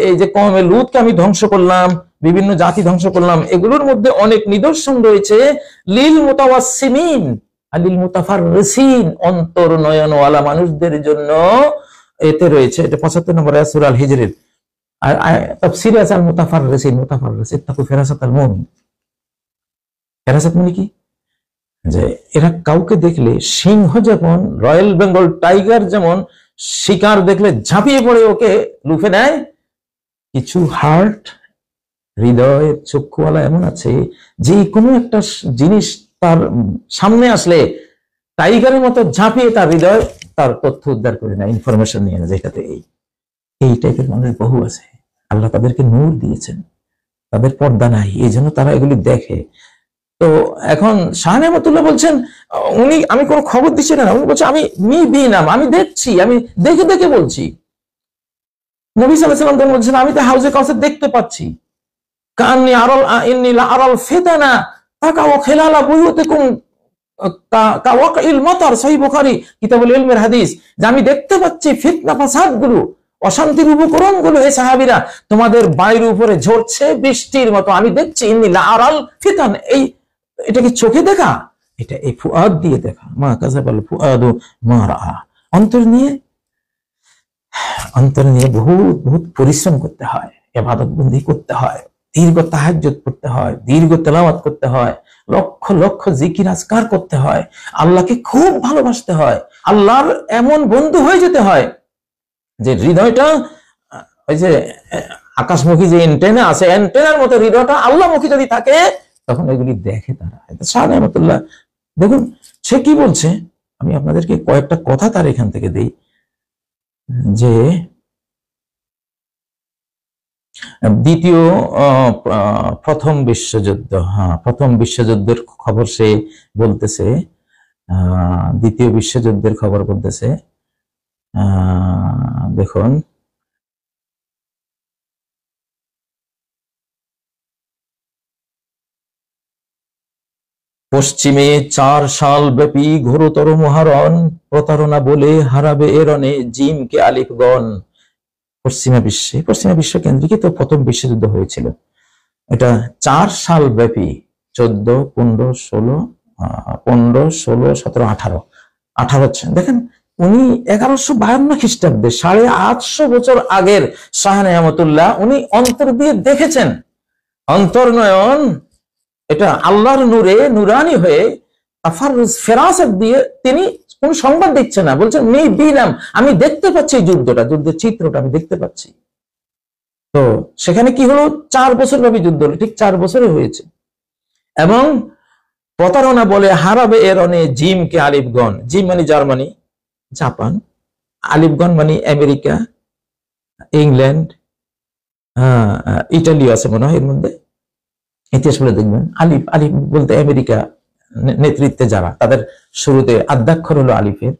এই যে কওমে লূতকে আমি ধ্বংস করলাম, বিভিন্ন জাতি ধ্বংস করলাম, এগুলোর মধ্যে অনেক নিদর্শন রয়েছে লিল মুতাওয়াসসিমিন আর লিল মুতাফাররিসিন, অন্তর্নয়নওয়ালা মানুষদের জন্য এতে রয়েছে। এটা 75 নম্বর আয়াত সূরা আল হিজরের। আর তাফসীরে আছে আল মুতাফাররিসিন, ইত্তাকু ফিরাসাতাল মুমিন। ফিরাসাত মানে কি? যে এরা কাউকে দেখলে, সিংহ যেমন, রয়্যাল বেঙ্গল টাইগার যেমন শিকার দেখলে ঝাঁপিয়ে পড়ে ওকে লুফে নেয়, কিছু হার্ট, হৃদয়ের চক্ষুওয়ালা এমন আছে যে কোনো একটা জিনিস তার সামনে আসলে টাইগারের মতো ঝাঁপিয়ে তার হৃদয়, তার তথ্য উদ্ধার করে নেয়, ইনফরমেশন নিয়ে নেয়। যেটাতে এই টাইপের মানুষ বহু আছে। আল্লাহ তাদেরকে নূর দিয়েছেন, তাদের পর্দা নাই, এই জন্য তারা এগুলি দেখে। তো এখন শাহ নেয়ামতুল্লাহ বলছেন, আমি কোনো খবর দিচ্ছি না, উনি বলছেন আমি দেখছি, আমি দেখে দেখে বলছি। নবী সাল্লাল্লাহু আলাইহি ওয়াসাল্লাম বলছেন, আমি তো হাউজে কাউসার দেখতে পাচ্ছি। কান্নি ইন্নী লা আরাল ফিতানা তাকাউ খিলালা বুয়ুতিকুম কাওয়াকিল মাতার, সহিহ বুখারী কিতাবুল ইলমের হাদিস, যে আমি দেখতে পাচ্ছি ফিতনা ফাসাদ গুলো, অশান্তির উপকরণ গুলো, হে সাহাবীরা, তোমাদের বাড়ির উপরে ঝরছে বৃষ্টির মতো। আমি দেখছি, ইন্নী লা আরাল ফিতান, এটা কি চোখে দেখা? এটা এই ফুয়াদ দিয়ে দেখা। মা কাযাবাল ফুয়াদু মা রাআ। অন্তর নিয়ে বহুত পরিশ্রম করতে হয়, ইবাদত বন্দি করতে হয়, দীর্ঘ তাহাজ্জুদ করতে হয়, দীর্ঘ তেলাওয়াত করতে হয়, লক্ষ লক্ষ জিকির আজকার করতে হয়, আল্লাহকে খুব ভালোবাসতে হয়, আল্লাহর এমন বন্ধু হয়ে যেতে হয় যে হৃদয়টা ওই যে আকাশমুখী যে এন্টেনা আছে, এন্টেনার মতো হৃদয়টা আল্লাহমুখী যদি থাকে, তখন এগুলি দেখে তারা। শাহ নেয়ামতুল্লাহ দেখুন সে কি বলছে, আমি আপনাদেরকে কয়েকটা কথা তার এখান থেকে দেই। যে প্রথম বিশ্বযুদ্ধের খবর সে বলতেছে, দ্বিতীয় বিশ্বযুদ্ধের খবর বলতেছে। দেখুন, পশ্চিমে 4 সাল ব্যাপী ঘোরতর মহারণ, প্রতারণা বলে হারাবে এরণে জিমকে আলিফগণ। পশ্চিমা বিশ্ব কেন্দ্রিক তো প্রথম বিশ্বযুদ্ধ হয়েছিল। এটা 4 সাল ব্যাপী, 14, 15, 16, 17, 18 দেখেন উনি 1152 খ্রিস্টাব্দে 850 বছর আগের শাহ নেয়ামতুল্লাহ উনি অন্তর দিয়ে দেখেছেন, অন্তর্নয়ন এটা আল্লাহর নূরে নুরানি হয়ে ফেরাসত দিয়ে তিনি কোন সংবাদ দিচ্ছে না, বলছেন মেই দিলাম, আমি দেখতে পাচ্ছি যুদ্ধটা, যুদ্ধের চিত্রটা আমি দেখতে পাচ্ছি। তো সেখানে কি হলো, 4 বছর ব্যাপী যুদ্ধ হলো, ঠিক 4 বছরে হয়েছে। এবং প্রতারণা বলে হারাবে এর অনে জিমকে আলিফগণ, জিম মানে জার্মানি, জাপান, আলিফগণ মানে আমেরিকা, ইংল্যান্ড, ইটালিও আছে মনে হয় এর মধ্যে, ইতিহাস বলে দেখবেন। আলিফ আলিফ বলতে আমেরিকা নেতৃত্বে যারা, তাদের শুরুতে আদ্যাক্ষর হলো আলিফের।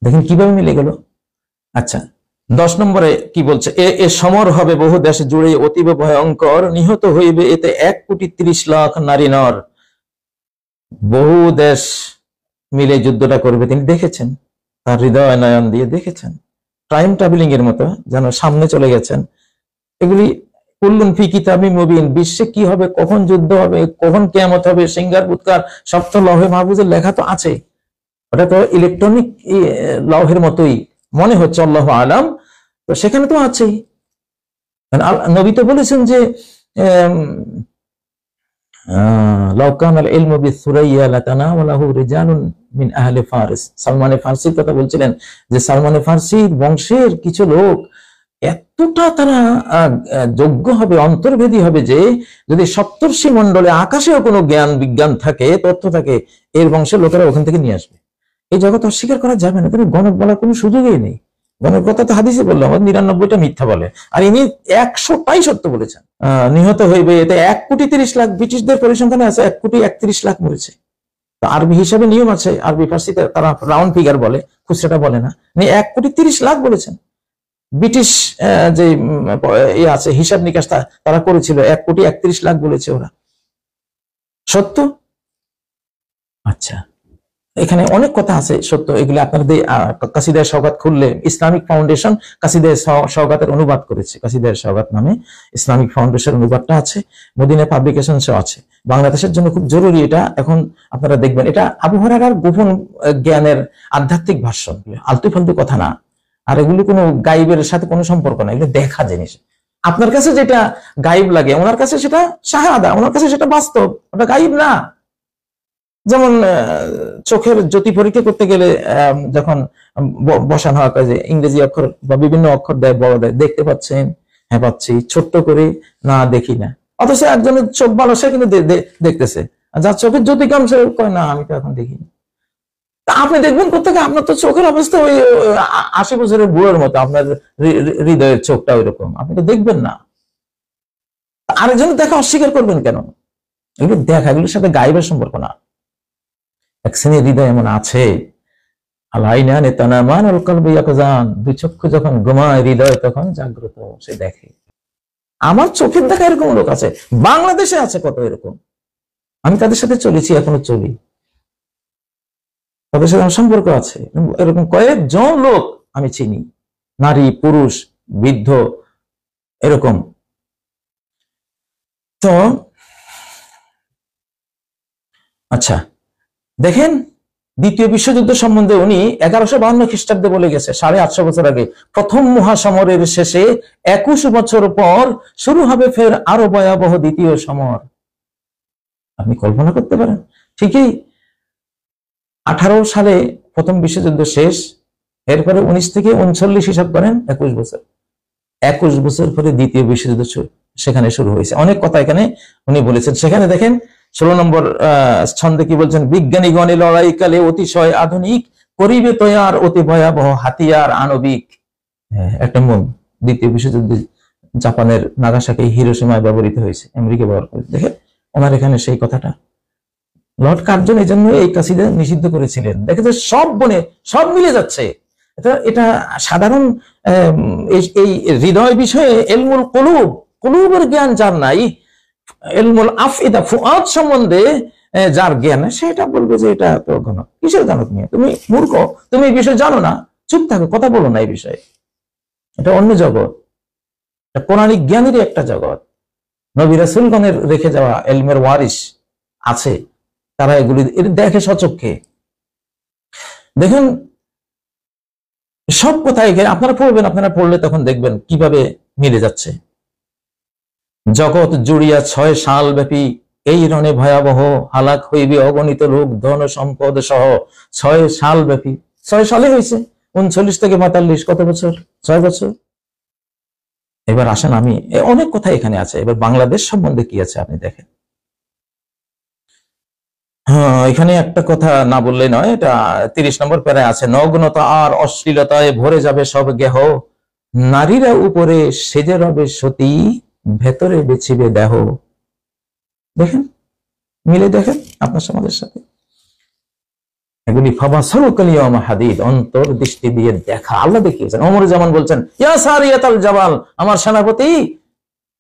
দেখেন কিভাবে মিলে গেল। আচ্ছা 10 নম্বরে কি বলছে, এ সমর হবে বহু দেশ জুড়ে অতীব ভয়ঙ্কর, নিহত হইবে এতে 1,30,00,000 নারী নর। বহু দেশ মিলে যুদ্ধটা করবে তিনি দেখেছেন, তার হৃদয় নয়ন দিয়ে দেখেছেন, টাইম ট্রাভেলিং এর মতো যেন সামনে চলে গেছেন। এগুলি কুল্লুন ফি কিতাবি মুবিন, বিশ্বে কি হবে, কখন যুদ্ধ হবে, কখন কিয়ামত হবে, সিঙ্গার বুৎকার সব তো লৌহে মাহফুজের লেখা তো আছে। ওটা তো ইলেকট্রনিক লৌহের মতোই মনে হচ্ছে, আল্লাহু আলাম। তো সেখানে তো আছেই। নবী তো বলেছেন যে সালমান ফার্সির কথা বলছিলেন যে সালমান ফার্সির বংশের কিছু লোক এতটা তারা যোগ্য হবে, অন্তর্ভেদী হবে যে যদি সপ্তর্ষি মণ্ডলে আকাশেও কোনো জ্ঞান বিজ্ঞান থাকে, তথ্য থাকে, এর বংশের লোকেরা ওখান থেকে নিয়ে আসবে। এই জগৎ অস্বীকার করা যাবে না, তাহলে গণক বলার কোনো সুযোগই নেই। গণক কথা তো হাদিসে বললাম 99টা মিথ্যা বলে, আর ইনি 100টাই সত্য বলেছেন। নিহত হইবে এতে 1,30,00,000, ব্রিটিশদের পরিসংখ্যানে আছে 1,31,00,000 মরেছে। তো আরবি হিসাবে নিয়ম আছে, আরবি ফার্সিতে তারা রাউন্ড ফিগার বলে, খুচরাটা বলে না। 1,30,00,000 বলেছেন। ব্রিটিশ যে আছে হিসাব নিকাশ তারা করেছিল, 1,31,00,000 বলেছে ওরা। সত্য? আচ্ছা, এখানে অনেক কথা আছে সত্য, এগুলি আপনাদের কাসিদায়ে সওগাত খুললে, ইসলামিক ফাউন্ডেশন কাসিদায়ে সওগাতের অনুবাদ করেছে, কাসিদায়ে সওগাত নামে ইসলামিক ফাউন্ডেশন অনুবাদটা আছে, মদিনা পাবলিকেশনসও আছে। বাংলাদেশের জন্য খুব জরুরি এটা, এখন আপনারা দেখবেন। এটা আবু হুরায়রার গোপন জ্ঞানের আধ্যাত্মিক ভাষণ, আলতু ফালতু কথা না। আর এগুলি কোনো গাইবের সাথে কোনো সম্পর্ক না, এগুলো দেখা জিনিস। আপনার কাছে যেটা গাইব লাগে, ওনার কাছে সেটা শাহাদা, ওনার কাছে সেটা বাস্তব, ওটা গাইব না। যেমন চোখের জ্যোতি পরীক্ষা করতে গেলে যখন বসানো হয় যে ইংরেজি অক্ষর বা বিভিন্ন অক্ষর দেয়, বড় দেয়, দেখতে পাচ্ছেন? হ্যাঁ পাচ্ছি। ছোট্ট করে না, দেখি না। অথচ একজনের চোখ ভালো, সে কিন্তু দেখতেছে, যার চোখের জ্যোতি কম সে কয় না, আমি তো এখন দেখিনি। তা আপনি দেখবেন কোথেকে? আপনার তো চোখের অবস্থা ওই 80 বছরের বুড়োর মতো, আপনার হৃদয়ের চোখটা ওই রকম, আপনি তো দেখবেন না। আরেকজন দেখা অস্বীকার করবেন কেন? এগুলো দেখা, এগুলোর সাথে গায়েবের সম্পর্ক না। এক শ্রেণীর হৃদয় এমন আছে, দুই চক্ষু যখন ঘুমায় হৃদয় তখন জাগ্রত, সে দেখে। আমার চোখের দেখা এরকম লোক আছে, বাংলাদেশে আছে কত এরকম। আমি তাদের সাথে চলেছি, এখনো চলি, তাদের সাথে আমার সম্পর্ক আছে। এরকম কয়েকজন লোক আমি চিনি, নারী, পুরুষ, বৃদ্ধ, এরকম। তো আচ্ছা দেখেন, দ্বিতীয় বিশ্বযুদ্ধ সম্বন্ধে উনি 1152 খ্রিস্টাব্দে বলে গেছে, 850 বছর আগে। প্রথম মহাসমরের শেষে 21 বছর পর শুরু হবে ফের আরো ভয়াবহ দ্বিতীয় সমর। আপনি কল্পনা করতে পারেন? ঠিকই 18 সালে প্রথম বিশ্বযুদ্ধ শেষ, এরপরে 19 থেকে 39 হিসাব করেন, 21 বছর। 21 বছর পরে দ্বিতীয় বিশ্বযুদ্ধ সেখানে শুরু হয়েছে। অনেক কথা এখানে উনি বলেছেন। সেখানে দেখেন 16 নম্বর ছন্দে কি বলছেন, বিজ্ঞানীগণে লড়াইকালে অতিশয় আধুনিক করিবে তৈয়ার অতি ভয়াবহ হাতিয়ার আণবিক। একটা দ্বিতীয় বিশ্বযুদ্ধে জাপানের নাগাসাকি হিরোশিমায় ব্যবহৃত হয়েছে, আমেরিকা ব্যবহার করেছে। দেখেন ওনার এখানে সেই কথাটা। লর্ড কার্জন এই জন্য এই কাসিদা নিষিদ্ধ করেছিলেন। দেখে যে সব বনে সব মিলে যাচ্ছে। এটা সাধারণ এই হৃদয় বিষয়ে এলমুল কুলুব, কুলুবের জ্ঞান যার নাই, এলমুল আফইদা ফুআদ সম্বন্ধে যার জ্ঞান, সেটা বলবে যে এটা তো গণক। কিসের গণক নিয়ে? তুমি মূর্খ, তুমি এই বিষয়ে জানো না, চুপ থাকো, কথা বলো না এই বিষয়ে। এটা অন্য জগৎ, এটা পৌরাণিক জ্ঞানেরই একটা জগৎ। নবী রাসূলগণের রেখে যাওয়া এলমের ওয়ারিস আছে, তারা এগুলি দেখে সচক্ষে। দেখুন সব কথা এখানে আপনারা পড়বেন, আপনারা পড়লে তখন দেখবেন কিভাবে মিলে যাচ্ছে। জগৎ জুড়িয়া 6 সাল ব্যাপী এই রণে ভয়াবহ হালাক হইবে অগণিত লোক ধন সম্পদ সহ। 6 সাল ব্যাপী, 6 সালে হয়েছে, 39 থেকে 42, কত বছর? 6 বছর। এবার আসেন, আমি অনেক কথা এখানে আছে, এবার বাংলাদেশ সম্বন্ধে কি আছে আপনি দেখেন। এখানে একটা কথা না বললে নয়, এটা 30 নম্বর প্যারায় আছে। নগ্নতা আর অশ্লীলতায় ভরে যাবে সব গেহ, নারীরা উপরে সেজে রবে সতী, ভেতরে বেছিবে দেহ। দেখেন, মিলে দেখেন আপনার সমাজের সাথে এগুলি। হাদিদ, অন্তর্দৃষ্টি দিয়ে দেখা। আল্লাহ দেখিয়েছেন। ওমর যেমন বলছেন, ইয়া সারিয়াতাল জাবাল, আমার সেনাপতি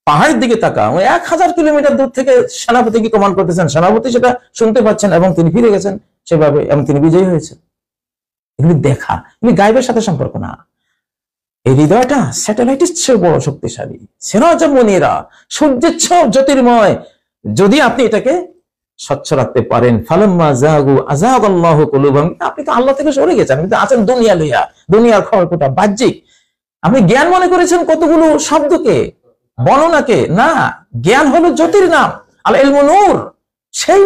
পাহাড়ের দিকে তাকা। 1000 কিলোমিটার দূর থেকে সেনাপতি কি কমান্ড করতেছেন, সেনাপতি সেটা শুনতে পাচ্ছেন এবং তিনি ফিরে গেছেন সেভাবে, এবং তিনি বিজয়ী হয়েছেন। এগুলি দেখা, এগুলি গায়েবের সাথে সম্পর্ক না। এই হৃদয়টা স্যাটেলাইটের চেয়ে বড় শক্তিশালী, সিরাজ মুনিরা, সূর্যের চেয়ে জ্যোতির্ময়। যদি আপনি এটাকে স্বচ্ছ রাখতে পারেন, ফালাম্মা যাগু আযাগাল্লাহু কুলুবাহুম, আপনি তো আল্লাহ থেকে সরে গেছেন, আপনি তো আছেন দুনিয়া লইয়া, দুনিয়ার খড়কুটা বাহ্যিক। আপনি জ্ঞান মনে করেছেন কতগুলো শব্দকে, বর্ণনাকে। না, জ্ঞান হলো জ্যোতির নাম, আল ইলমু নূর। সেই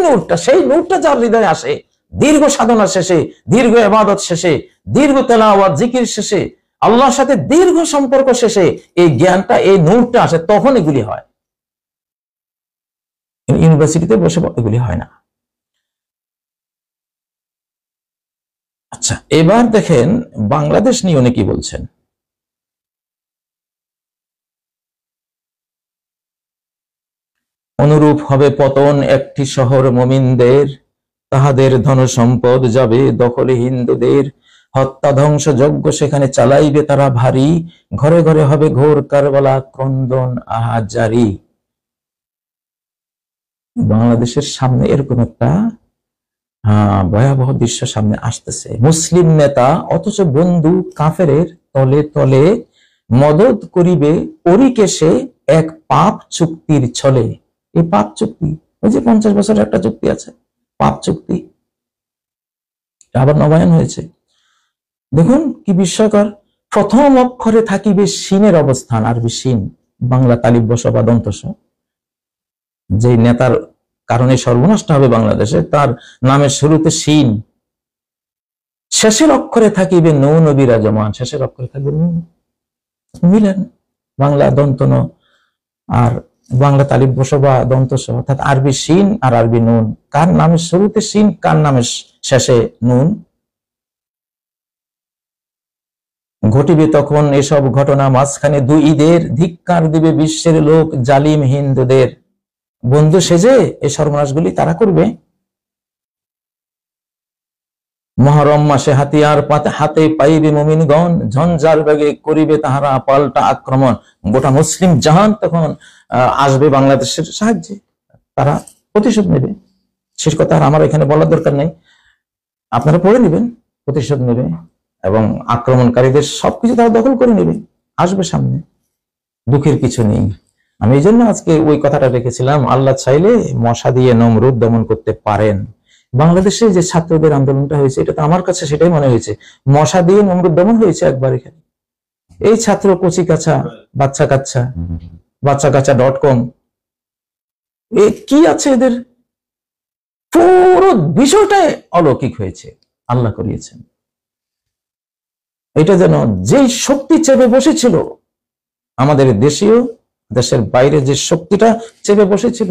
নূরটা যার হৃদয়ে আসে, দীর্ঘ সাধনা শেষে, দীর্ঘ ইবাদত শেষে, দীর্ঘ তেলাওয়াত জিকির শেষে, আল্লাহর সাথে দীর্ঘ সম্পর্ক শেষে এই জ্ঞানটা, এই নূরটা আসে, তখন এগুলি হয়। ইউনিভার্সিটিতে বসে এগুলি হয় না। আচ্ছা, এবার দেখেন বাংলাদেশ নিয়ে উনি কি বলছেন। অনুরূপ হবে পতন একটি শহর মুমিনদের, তাহাদের ধন সম্পদ যাবে দখলে হিন্দুদের, হত্যা ধ্বংস যজ্ঞ সেখানে চালাইবে তারা ভারী, ঘরে ঘরে হবে ঘোর কারবালা ক্রন্দন আহাজারি। বাংলাদেশের সামনে এরকম একটা ভয়াবহ দৃশ্য সামনে আসতেছে। মুসলিম নেতা অথচ বন্ধু কাফেরের তলে তলে, মদত করিবে পরিকেশে এক পাপ চুক্তির ছলে। এই পাপ চুক্তি, ওই যে 50 বছরের একটা চুক্তি আছে, পাপ চুক্তি, আবার নবায়ন হয়েছে। দেখুন কি বিস্ময়কর। প্রথম অক্ষরে থাকিবে সিনের অবস্থান, আরবি সিন, বাংলা তালিব বসা বা দন্তস। যে নেতার কারণে সর্বনষ্ট হবে বাংলাদেশে, তার নামের শুরুতে সিন। শেষের অক্ষরে থাকিবে নুন বিরাজমান, শেষের অক্ষরে থাকবে নুন। মিলেন বাংলা দন্তন আর বাংলা তালিব বসা বা দন্তস, অর্থাৎ আরবি সিন আর আরবি নুন। কার নামের শুরুতে সিন, কার নামের শেষে নুন। ঘটিবে তখন এসব ঘটনা মাঝখানে 2 ঈদের, ধিক্কার দিবে বিশ্বের লোক জালিম হিন্দুদের। বন্ধু সেজে এই সর্বনাশগুলি তারা করবে। মহরম মাসে হাতিয়ার হাতে পাইবে মুমিনগণ, ঝঞ্ঝার বেগে করিবে তাহারা পাল্টা আক্রমণ। গোটা মুসলিম জাহান তখন আসবে বাংলাদেশের সাহায্যে, তারা প্রতিশোধ নেবে। শেষ কথা আর আমার এখানে বলার দরকার নেই, আপনারা পড়ে নেবেন। প্রতিশোধ নেবে এবং আক্রমণকারীদের সবকিছু তারা দখল করে নেবে, আসবে সামনে। দুঃখের কিছু নেই। আমি এই জন্য আজকে ওই কথাটা রেখেছিলাম, আল্লাহ চাইলে মশা দিয়ে নমরুদ দমন করতে পারেন। বাংলাদেশে যে ছাত্রদের আন্দোলনটা হয়েছে, এটা তো আমার কাছে সেটাই মনে হয়েছে, মশা দিয়ে নমরুদ দমন হয়েছে একবার এখানে। এই ছাত্র কচি কাছা, বাচ্চা কাচ্চা .com, কি আছে এদের, পুরো বিষয়টাই অলৌকিক হয়েছে, আল্লাহ করিয়েছেন। এটা যেন যেই শক্তি চেপে বসেছিল আমাদের দেশীয়, দেশের বাইরে যে শক্তিটা চেপে বসেছিল,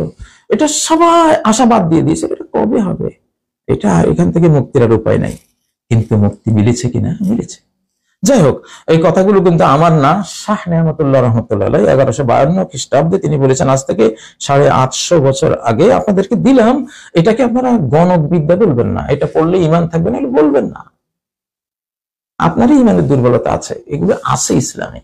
এটা সবাই আশাবাদ দিয়ে দিয়েছে, এটা কবে হবে, এটা এখান থেকে মুক্তির আর উপায় নাই। কিন্তু মুক্তি মিলেছে কিনা? মিলেছে। যাই হোক, এই কথাগুলো কিন্তু আমার না, শাহ নেয়ামতুল্লাহ রহমতুল্লাহ 1152 খ্রিস্টাব্দে তিনি বলেছেন, আজ থেকে 850 বছর আগে আপনাদেরকে দিলাম। এটাকে আপনারা গণবিদ্যা বলবেন না, এটা পড়লে ইমান থাকবে না, বলবেন না। আপনারই ইমানের দুর্বলতা আছে, এগুলো আছে ইসলামে।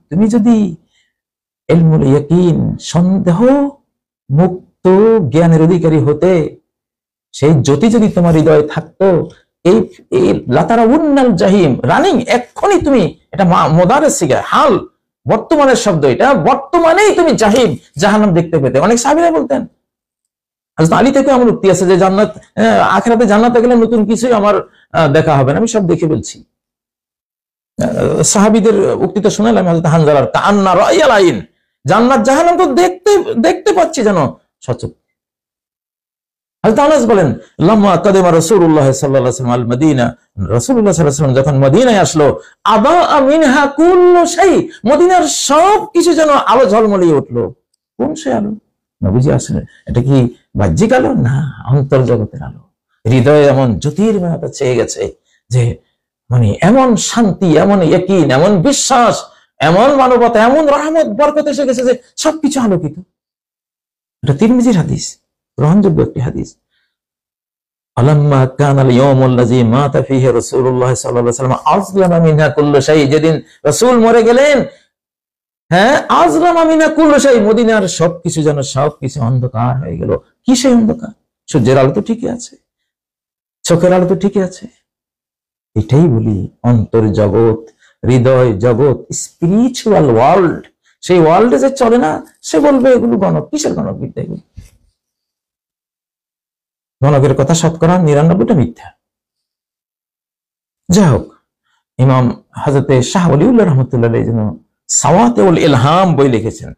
তুমি যদি ইলমুল ইয়াকিন, সন্দেহ মুক্ত জ্ঞানের অধিকারী হতে, সেই জ্যোতি যদি তোমার হৃদয়ে থাকতো, এই লাতারাউন্নাল জাহিম, রানিং, এক্ষুনি তুমি, এটা মোদারের সিগা, হাল, বর্তমানের শব্দ এটা, বর্তমানেই তুমি জাহান্নাম দেখতে পেতে। অনেক সাহাবীরা বলতেন, হযরত আলী থেকে আমার উক্তি আছে যে জান্নাত, আখিরাতে জান্নাতে গেলে নতুন কিছুই আমার দেখা হবে না, আমি সব দেখে বলছি। সাহাবীদের উক্তিটা শুনালাম হযরত হানজালার, কান্না রায়াল আইন, জান্নাত জাহান্নাম তো দেখতে পাচ্ছি যেন সচক। হযরত আনাস বলেন, লাম্মা কাদিমা রাসূলুল্লাহ সাল্লাল্লাহু আলাইহি ওয়াসাল্লাম আল মদিনা, রাসূলুল্লাহ সাল্লাল্লাহু আলাইহি ওয়াসাল্লাম যখন মদিনায় আসলো, আবা মিনহা কুল্লু শাই, মদিনার সব কিছু যেন আলো ঝলমলিয়ে উঠলো। কোন সে আলো? নবীজি আসলে এটা কি বাহ্যিক আলো? না, অন্তর্জগতের আলো। হৃদয়ে এমন জ্যোতির্ময়তা চেয়ে গেছে যে মানে এমন শান্তি, এমন ইয়াকিন, এমন বিশ্বাস, এমন মানবতা, এমন রহমত বরকত এসে গেছে যে সবকিছু আলোকিত। এটা তিরমিজির হাদিস, গ্রহণযোগ্য একটি হাদিস। আলাম্মা কানাল ইয়াউমুল্লাযী মাতা ফীহি রাসূলুল্লাহ সাল্লাল্লাহু আলাইহি ওয়াসাল্লাম আযলামা মিনহা কুল্লু শাই, যেদিন রাসূল মরে গেলেন, হ্যাঁ, আযলামা মিনহা কুল্লু শাই, মদিনার সবকিছু যেন সবকিছু অন্ধকার হয়ে গেল। কি সেই অন্ধকার? সূর্যের আলো তো ঠিকই আছে, চোখের আলো তো ঠিকই আছে। এটাই বলি অন্তর জগৎ, হৃদয় জগৎ, স্পিরিচুয়াল ওয়ার্ল্ড। সেই ওয়ার্ল্ডে যে চলে না, সে বলবে এগুলো গণক। কিসের গণক বিদ্যা? এগুলো গণকের কথা শতকরা ৯৯টা মিথ্যা। যাই হোক, ইমাম হযরতে শাহ ওলিউল্লাহ রাহমাতুল্লাহ আলাইহি যেন সাওয়াতুল ইলহাম বই লিখেছেন।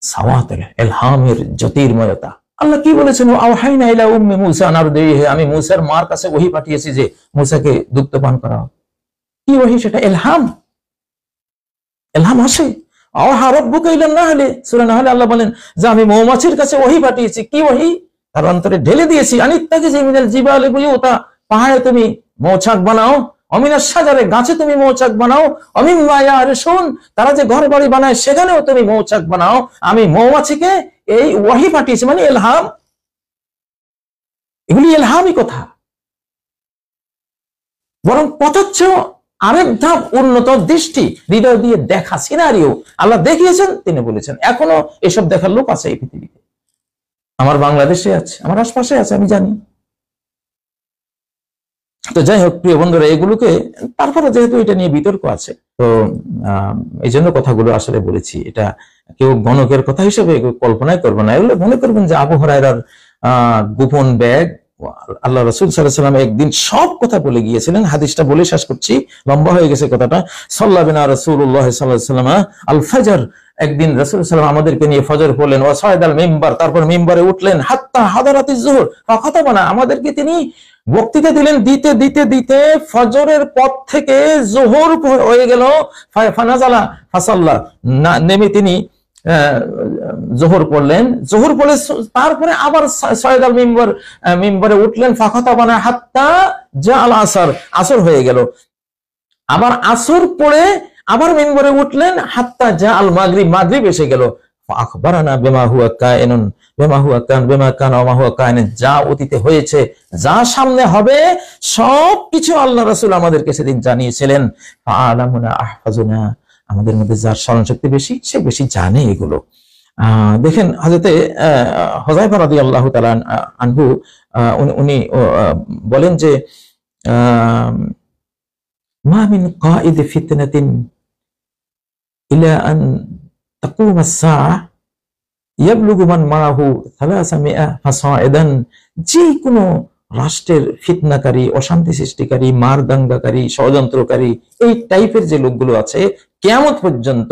সাওয়াতুল ইলহামের জ্যোতির্ময়তা। আল্লাহ কি বলেছেন? আওহাইনা ইলা উম্মি মূসা নারদিহি, আমি মূসার মার কাছে ওহী পাঠিয়েছি যে মূসাকে দুগ্ধ পান করাও। কি ওহী? সেটা ইলহাম। ইলহাম আসে। আওহা রাব্বুকা ইলান নাহলি, সূরা নাহলে আল্লাহ বলেন যে আমি মৌমাছির কাছে ওহী পাঠিয়েছি। কি ওহী? তার অন্তরে ঢেলে দিয়েছি, আনিত্তাকিযি মিনাল জিবালি বুয়ুতা, পাহাড়ে তুমি মৌচাক বানাও, অমিনাস সাজারে, গাছে তুমি মৌচাক বানাও, অমিম্মা ইয়ারশুন, তারা যে ঘর বাড়ি বানায় সেখানেও তুমি মৌচাক বানাও। আমি মৌমাছিকে এই ওহী পাঠিয়েছি, মানে ইলহাম। এগুলি ইলহামই কথা। বরং পথচ্ছ আরেক ধাপ উন্নত, দৃষ্টি, হৃদয় দিয়ে দেখা, সিনারিও আল্লাহ দেখিয়েছেন, তিনি বলেছেন। এখনো এসব দেখার লোক আছে এই পৃথিবীতে, আমার বাংলাদেশে আছে, আমার আশপাশে আছে, আমি জানি। তো যাই হোক প্রিয় বন্ধুরা, এগুলোকে তারপরে যেহেতু এটা নিয়ে বিতর্ক আছে, তো এই জন্য কথাগুলো আসলে বলেছি। এটা কেউ গণকের কথা হিসেবে কল্পনাই করবে না। এগুলো মনে করবেন যে আবু হুরায়রার গোপন ব্যাগ। আল্লাহ রাসূল সাল্লাল্লাহু আলাইহি ওয়াসাল্লাম একদিন সব কথা বলে গিয়েছিলেন। হাদিসটা বলে শেষ করছি, লম্বা হয়ে গেছে কথাটা। সাল্লা বিনা রাসূলুল্লাহ সাল্লাল্লাহু আলাইহি ওয়াসাল্লাম আল ফজর, একদিন রাসূল সাল্লাল্লাহু আলাইহি ওয়াসাল্লাম আমাদেরকে নিয়ে ফজর পড়লেন। ওয়া সাইদাল মিম্বার, তারপর মিম্বারে উঠলেন। হাত্তা হাদারাতিজ যুহর ফাখাতাবানা, আমাদেরকে তিনি বক্তৃতা দিলেন। দিতে দিতে দিতে ফজরের পর থেকে যোহর হয়ে গেল। ফানাজালা ফাসাল্লা, নেমে তিনি যোহর পড়লেন। যোহর পড়ে তারপরে আবার সাইদাল মিম্বরে উঠলেন। ফাখাতাবানা হাত্তা জাআল আসর, আসর হয়ে গেল। আবার আসর পড়ে আবার মিম্বরে উঠলেন। হাত্তা জাআল মাগরিব, মাগরিব এসে গেল। আখবারানা বিমা হুয়া কায়িনুন বিমা হুয়া কান বিমা কান ওয়া মা হুয়া কায়িন, যা অতীতে হয়েছে, যা সামনে হবে, সবকিছু আল্লাহ রাসূল আমাদেরকে সেদিন জানিয়েছিলেন। ফাআলামুনা আহফাজুনা, আমাদের মধ্যে যার স্মরণ শক্তি বেশি, সে বেশি জানে এগুলো। দেখেন হযরতে হুযায়ফা রাদিয়াল্লাহু তাআলা আনহু, উনি বলেন যে মা মিন কাঈদ ফিতনাতিন ইলা আন তাকুম আস-সাআহ ইয়াবলুগু মান মাআহু 300 ফাসাইদান, যে কোনো রাষ্ট্রের ফিতনাকারী, অশান্তি সৃষ্টিকারী, মারদাঙ্গাকারী, ষড়যন্ত্রকারী, এই টাইপের যে লোকগুলো আছে, কিয়ামত পর্যন্ত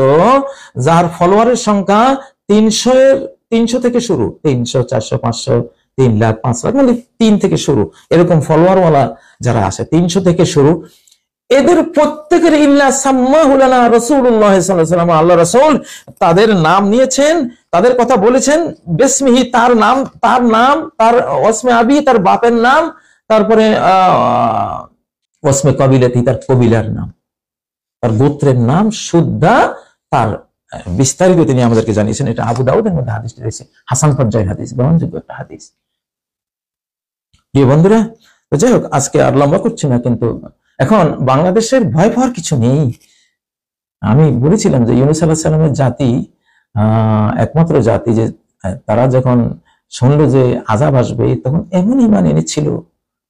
যার ফলোয়ারের সংখ্যা 300 থেকে শুরু, 300, 400, 500, 3 লাখ, 5 লাখ, মানে 3 থেকে শুরু, এরকম ফলোয়ারওয়ালা যারা আছে 300 থেকে শুরু, এদের প্রত্যেকের ইল্লা সাম্মাহু লানা রাসূলুল্লাহ সাল্লাল্লাহু আলাইহি ওয়াসাল্লাম, আল্লাহ রাসূল তাদের নাম নিয়েছেন, তাদের কথা বলেছেন। বিসমিহি, তার নাম, তার ওয়াসমে আবি, তার বাপের নাম, তারপরে ওয়াসমে কবিলাতি, তার কবিলার নাম, তার গোত্রের নাম সুদ্ধা, তার বিস্তারিত তিনি আমাদেরকে জানিয়েছেন। এটা আবু দাউদের মধ্যে হাদিসটি রয়েছে, হাসান পর্যায়ের হাদিস, গ্রহণযোগ্য একটা হাদিস। প্রিয় বন্ধুরা, যাই হোক, আজকে আর লম্বা করছি না, কিন্তু এখন বাংলাদেশের ভয় পাওয়ার কিছু নেই। আমি বলেছিলাম যে ইউনূস আলাইহিস সালামের জাতি একমাত্র জাতি যে তারা যখন শুনলো যে আযাব আসবে, তখন এমন ঈমান এনেছিল,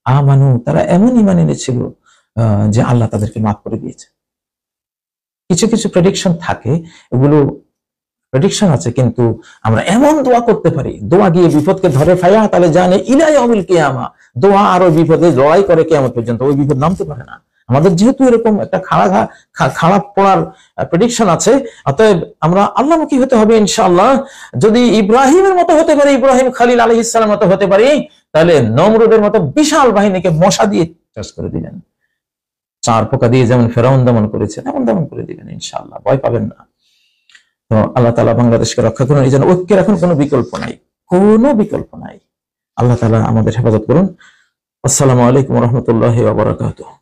আমানু, তারা এমন ঈমান এনেছিল যে আল্লাহ তাদেরকে মাফ করে দিয়েছে। কিছু কিছু প্রেডিকশন থাকে, এগুলো প্রেডিকশন আছে, কিন্তু আমরা এমন দোয়া করতে পারি, দোয়া গিয়ে বিপদকে ধরে ফায়া তাহলে জানে ইলাই অমিল কিয়ামা, দোয়া আরো বিপদে লড়াই করে কিয়ামত পর্যন্ত, ওই বিপদ নামতে পারে না। আমাদের যেহেতু এরকম একটা খারাপ পড়ার প্রেডিকশন আছে, অতএব আমরা আল্লাহমুখী হতে হবে ইনশাআল্লাহ। যদি ইব্রাহিমের মতো হতে পারি, ইব্রাহিম খলিল আলাইহিস সালামের মতো হতে পারি, তাহলে নমরুদের মতো বিশাল বাহিনীকে মশা দিয়ে চাষ করে দিলেন, চার পোকা দিয়ে যেমন ফেরাউন দমন করেছেন এমন দমন করে দিবেন ইনশাআল্লাহ, ভয় পাবেন না। তো আল্লাহ তাআলা বাংলাদেশকে রক্ষা করুন। এই জন্য ঐক্যের এখন কোনো বিকল্প নাই, কোনো বিকল্প নাই। আল্লাহ তাআলা আমাদের হেফাজত করুন। আসসালামু আলাইকুম ওয়া রাহমাতুল্লাহি ওয়া বারাকাতুহু।